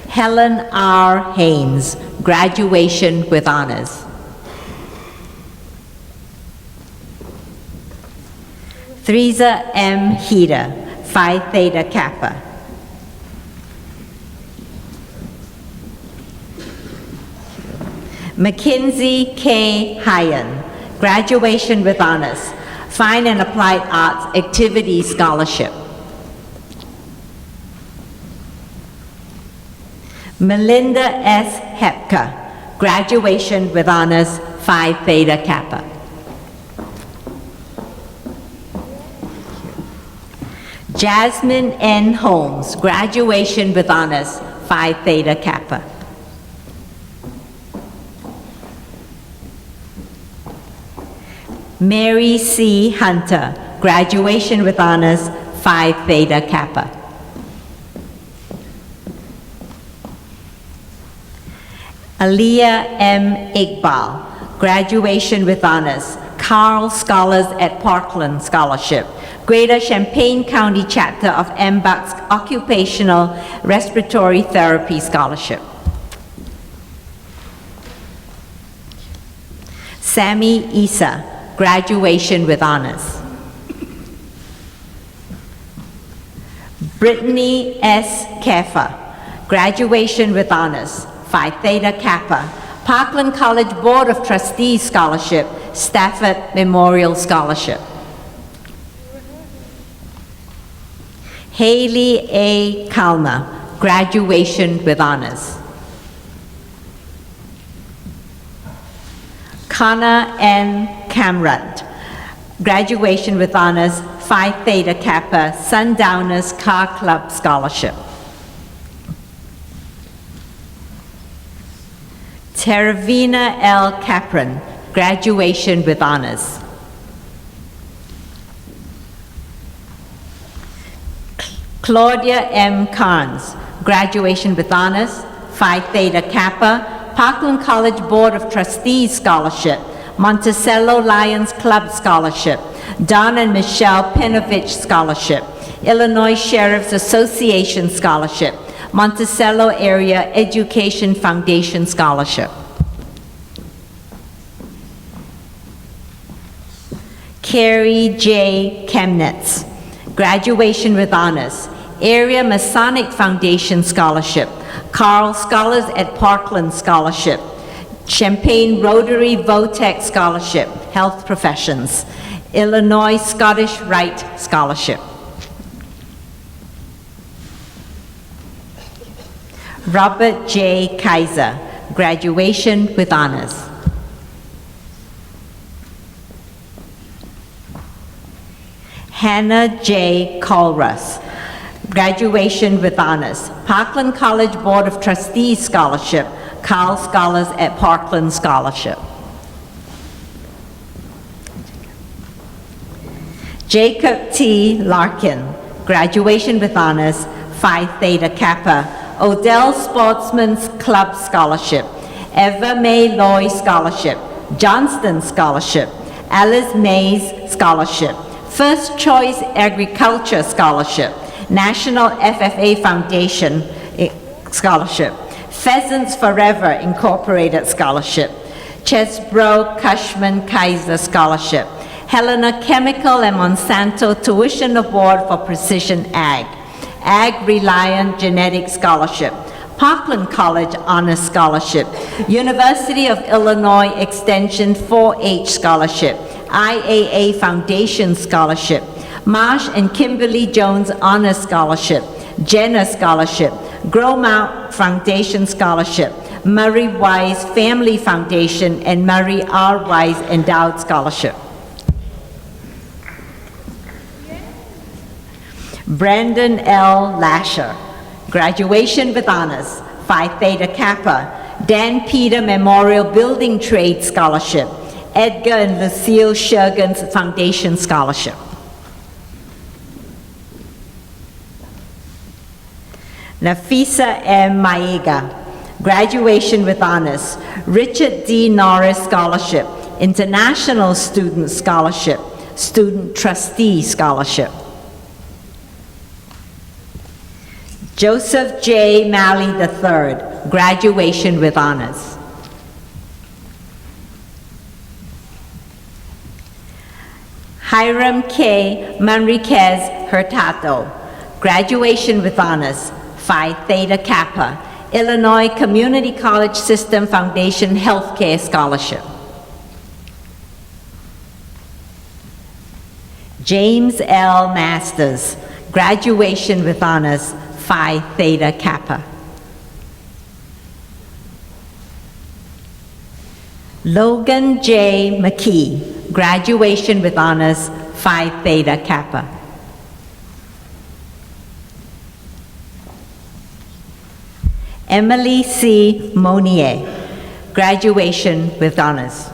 Helen R. Haynes, graduation with honors. Theresa M. Heder, Phi Theta Kappa. Mackenzie K. Hyen, graduation with honors, Fine and Applied Arts Activity Scholarship. Melinda S. Hepka, graduation with honors, Phi Theta Kappa. Jasmine N. Holmes, graduation with honors, Phi Theta Kappa. Mary C. Hunter, graduation with honors, Phi Theta Kappa. Aliyah M. Iqbal, graduation with honors, Carl Scholars at Parkland Scholarship, Greater Champaign County Chapter of MBUC's Occupational Respiratory Therapy Scholarship. Sammy Issa, graduation with honors. Brittany S. Kefa, graduation with honors, Phi Theta Kappa, Parkland College Board of Trustees Scholarship, Stafford Memorial Scholarship. Haley A. Kalma, graduation with honors. Connor N. Camrut, graduation with honors, Phi Theta Kappa, Sundowners Car Club Scholarship. Teravina L. Capron, graduation with honors. Claudia M. Carnes, graduation with honors, Phi Theta Kappa, Parkland College Board of Trustees Scholarship, Monticello Lions Club Scholarship, Don and Michelle Penovich Scholarship, Illinois Sheriff's Association Scholarship, Monticello Area Education Foundation Scholarship. Carrie J. Chemnitz, graduation with honors, Area Masonic Foundation Scholarship, Carl Scholars at Parkland Scholarship, Champaign Rotary Votech Scholarship, Health Professions, Illinois Scottish Rite Scholarship. Robert J. Kaiser, graduation with honors. Hannah J. Colruss, graduation with honors, Parkland College Board of Trustees Scholarship, Carl Scholars at Parkland Scholarship. Jacob T. Larkin, graduation with honors, Phi Theta Kappa, Odell Sportsman's Club Scholarship, Eva May Loy Scholarship, Johnston Scholarship, Alice Mays Scholarship, First Choice Agriculture Scholarship, National FFA Foundation Scholarship, Pheasants Forever Incorporated Scholarship, Chesbro Cushman Kaiser Scholarship, Helena Chemical and Monsanto Tuition Award for Precision Ag, Ag Reliant Genetic Scholarship, Parkland College Honors Scholarship, University of Illinois Extension 4-H Scholarship, IAA Foundation Scholarship, Marsh and Kimberly Jones Honors Scholarship, Jenner Scholarship, Gromount Foundation Scholarship, Murray Wise Family Foundation, and Murray R. Wise Endowed Scholarship. Brandon L. Lasher, graduation with honors, Phi Theta Kappa, Dan Peter Memorial Building Trade Scholarship, Edgar and Lucille Shergan's Foundation Scholarship. Nafisa M. Maiga, graduation with honors, Richard D. Norris Scholarship, International Student Scholarship, Student Trustee Scholarship. Joseph J. Malley III, graduation with honors. Hiram K. Manriquez Hurtado, graduation with honors, Phi Theta Kappa, Illinois Community College System Foundation Healthcare Scholarship. James L. Masters, graduation with honors, Phi Theta Kappa. Logan J. McKee, graduation with honors, Phi Theta Kappa. Emily C. Monier, graduation with honors.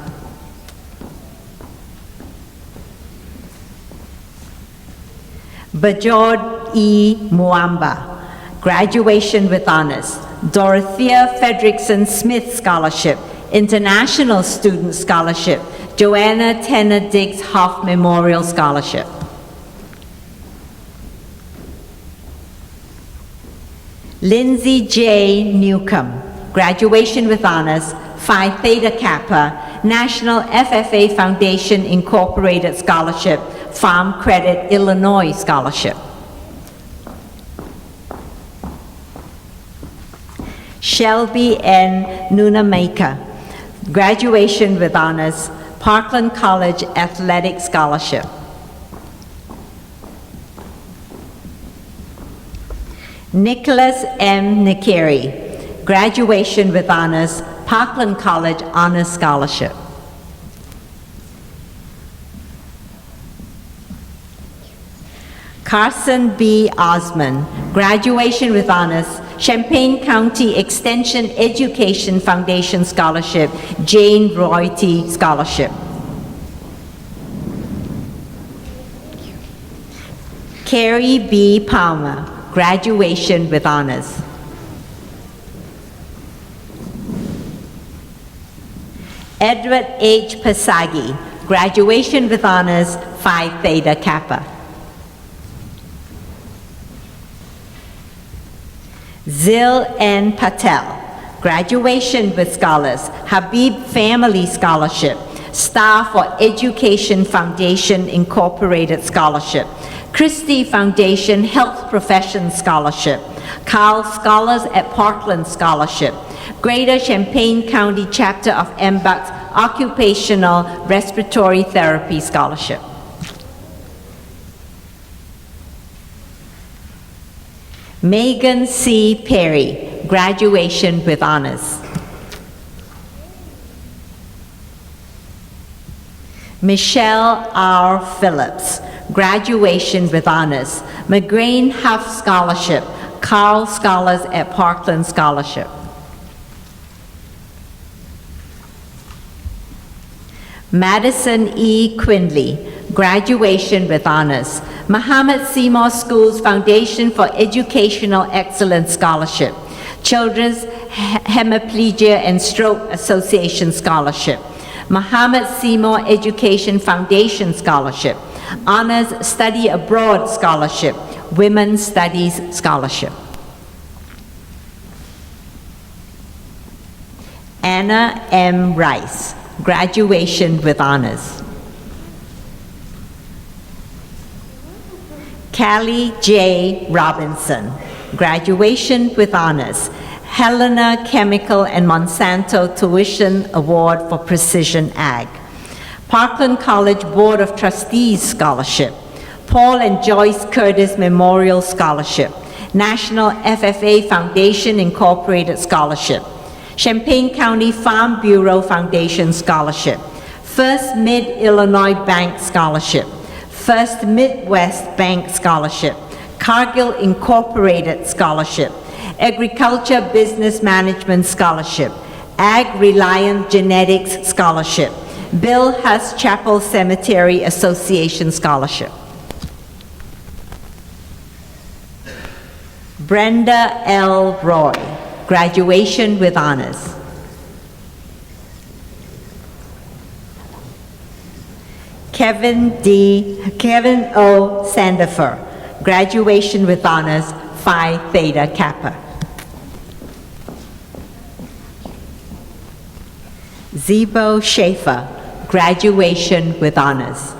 Bajord E. Muamba, graduation with honors, Dorothea Fredrickson Smith Scholarship, International Student Scholarship, Joanna Tanner Diggs Hoff Memorial Scholarship. Lindsay J. Newcomb, graduation with honors, Phi Theta Kappa, National FFA Foundation Incorporated Scholarship, Farm Credit Illinois Scholarship. Shelby N. Nunamaker, graduation with honors, Parkland College Athletic Scholarship. Nicholas M. Nikeri, graduation with honors, Parkland College Honors Scholarship. Carson B. Osman, graduation with honors, Champaign County Extension Education Foundation Scholarship, Jane Royalty Scholarship. Carrie B. Palmer, graduation with honors. Edward H. Pasagi, graduation with honors, Phi Theta Kappa. Zil N. Patel, graduation with scholars, Habib Family Scholarship, Star for Education Foundation Incorporated Scholarship, Christie Foundation Health Professions Scholarship, Carl Scholars at Parkland Scholarship, Greater Champaign County Chapter of MBUC's Occupational Respiratory Therapy Scholarship. Megan C. Perry, graduation with honors. Michelle R. Phillips, graduation with honors, McGrain Huff Scholarship, Carl Scholars at Parkland Scholarship. Madison E. Quindley, graduation with honors, Muhammad Seymour Schools Foundation for Educational Excellence Scholarship, Children's Hemiplegia and Stroke Association Scholarship, Muhammad Seymour Education Foundation Scholarship, Honors Study Abroad Scholarship, Women's Studies Scholarship. Anna M. Rice, graduation with honors. Callie J. Robinson, graduation with honors, Helena Chemical and Monsanto Tuition Award for Precision Ag, Parkland College Board of Trustees Scholarship, Paul and Joyce Curtis Memorial Scholarship, National FFA Foundation Incorporated Scholarship, Champaign County Farm Bureau Foundation Scholarship, First Mid-Illinois Bank Scholarship, First Midwest Bank Scholarship, Cargill Incorporated Scholarship, Agriculture Business Management Scholarship, Ag Reliant Genetics Scholarship, Bill Huss Chapel Cemetery Association Scholarship. Brenda L. Roy, graduation with honors. Kevin O. Sandifer, graduation with honors, Phi Theta Kappa. Zebo Schaefer, graduation with honors.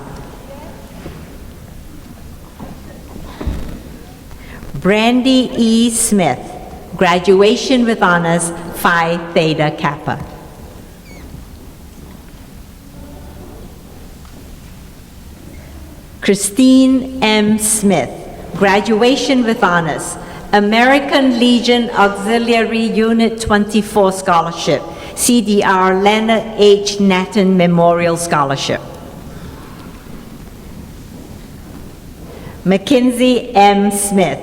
Brandy E. Smith, graduation with honors, Phi Theta Kappa. Christine M. Smith, graduation with honors, American Legion Auxiliary Unit 24 Scholarship, CDR Leonard H. Nathan Memorial Scholarship. Mackenzie M. Smith,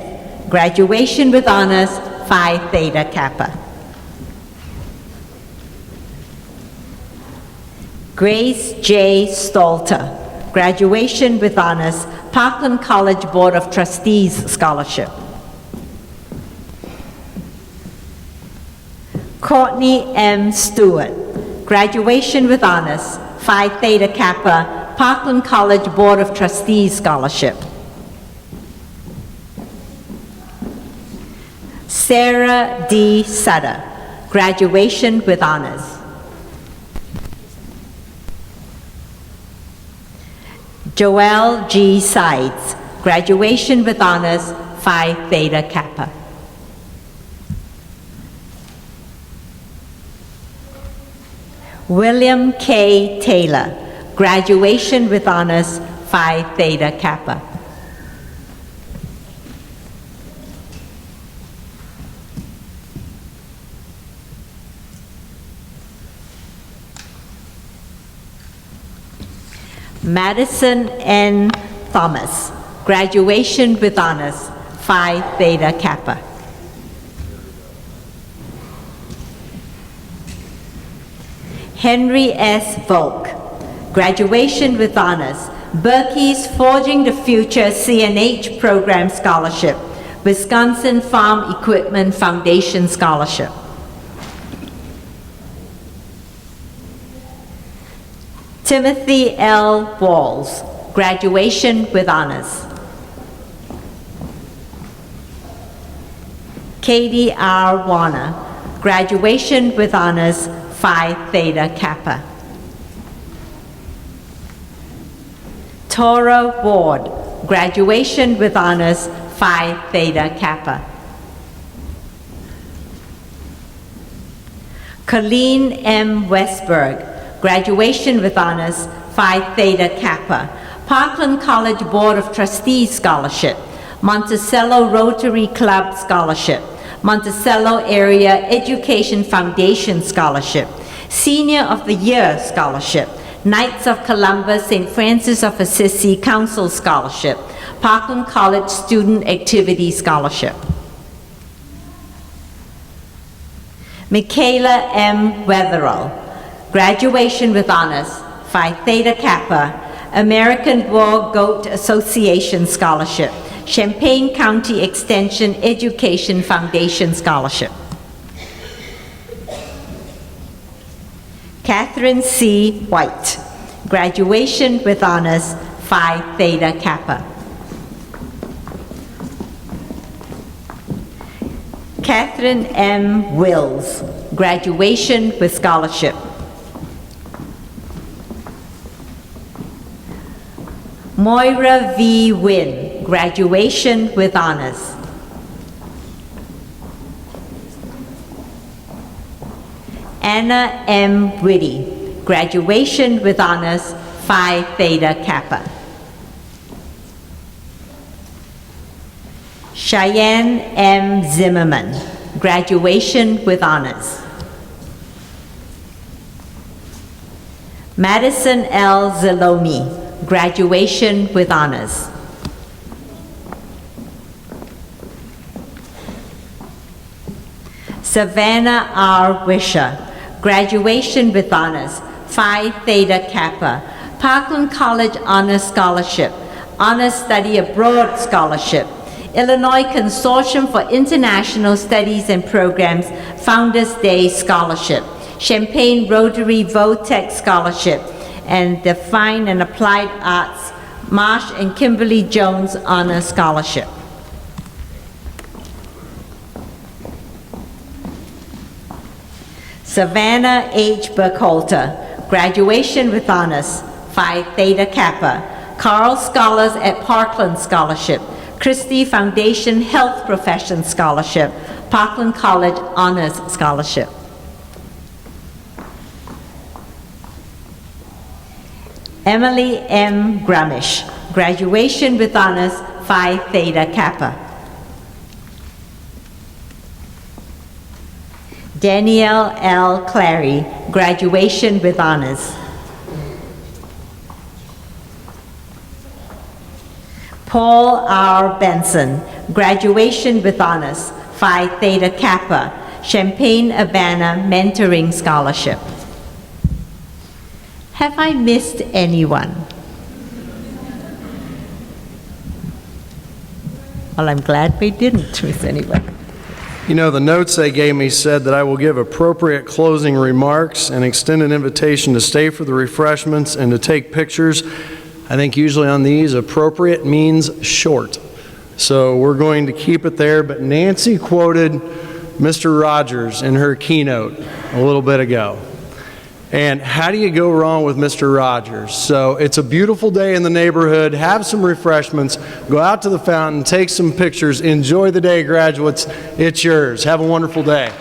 graduation with honors, Phi Theta Kappa. Grace J. Stolter, graduation with honors, Parkland College Board of Trustees Scholarship. Courtney M. Stewart, graduation with honors, Phi Theta Kappa, Parkland College Board of Trustees Scholarship. Sarah D. Sutter, graduation with honors. Joelle G. Sides, graduation with honors, Phi Theta Kappa. William K. Taylor, graduation with honors, Phi Theta Kappa. Madison N. Thomas, graduation with honors, Phi Theta Kappa. Henry S. Volk, graduation with honors, Berkey's Forging the Future CNH Program Scholarship, Wisconsin Farm Equipment Foundation Scholarship. Timothy L. Walls, graduation with honors. Katie R. Warner, graduation with honors, Phi Theta Kappa. Tora Ward, graduation with honors, Phi Theta Kappa. Colleen M. Westberg, graduation with honors, Phi Theta Kappa. Parkland College Board of Trustees Scholarship, Monticello Rotary Club Scholarship, Monticello Area Education Foundation Scholarship, Senior of the Year Scholarship, Knights of Columbus St. Francis of Assisi Council Scholarship, Parkland College Student Activity Scholarship. Michaela M. Wetherell, graduation with honors, Phi Theta Kappa, American War Goat Association Scholarship, Champaign County Extension Education Foundation Scholarship. Catherine C. White, graduation with honors, Phi Theta Kappa. Catherine M. Wills, graduation with scholarship. Moira V. Wynn, graduation with honors. Anna M. Whitty, graduation with honors, Phi Theta Kappa. Cheyenne M. Zimmerman, graduation with honors. Madison L. Zalomi, graduation with honors. Savannah R. Wisher, graduation with honors, Phi Theta Kappa. Parkland College Honor Scholarship, Honor Study Abroad Scholarship, Illinois Consortium for International Studies and Programs Founders Day Scholarship, Champaign Rotary Votech Scholarship, and the Fine and Applied Arts Marsh and Kimberly Jones Honor Scholarship. Savannah H. Burkhalter, graduation with honors, Phi Theta Kappa. Carl Scholars at Parkland Scholarship, Christie Foundation Health Profession Scholarship, Parkland College Honors Scholarship. Emily M. Gramish, graduation with honors, Phi Theta Kappa. Danielle L. Clary, graduation with honors. Paul R. Benson, graduation with honors, Phi Theta Kappa, Champaign-Urbana Mentoring Scholarship. Have I missed anyone? Well, I'm glad we didn't miss anyone. You know, the notes they gave me said that I will give appropriate closing remarks and extend an invitation to stay for the refreshments and to take pictures. I think usually on these, appropriate means short. So we're going to keep it there, but Nancy quoted Mr. Rogers in her keynote a little bit ago. And how do you go wrong with Mr. Rogers? So it's a beautiful day in the neighborhood. Have some refreshments. Go out to the fountain. Take some pictures. Enjoy the day, graduates. It's yours. Have a wonderful day.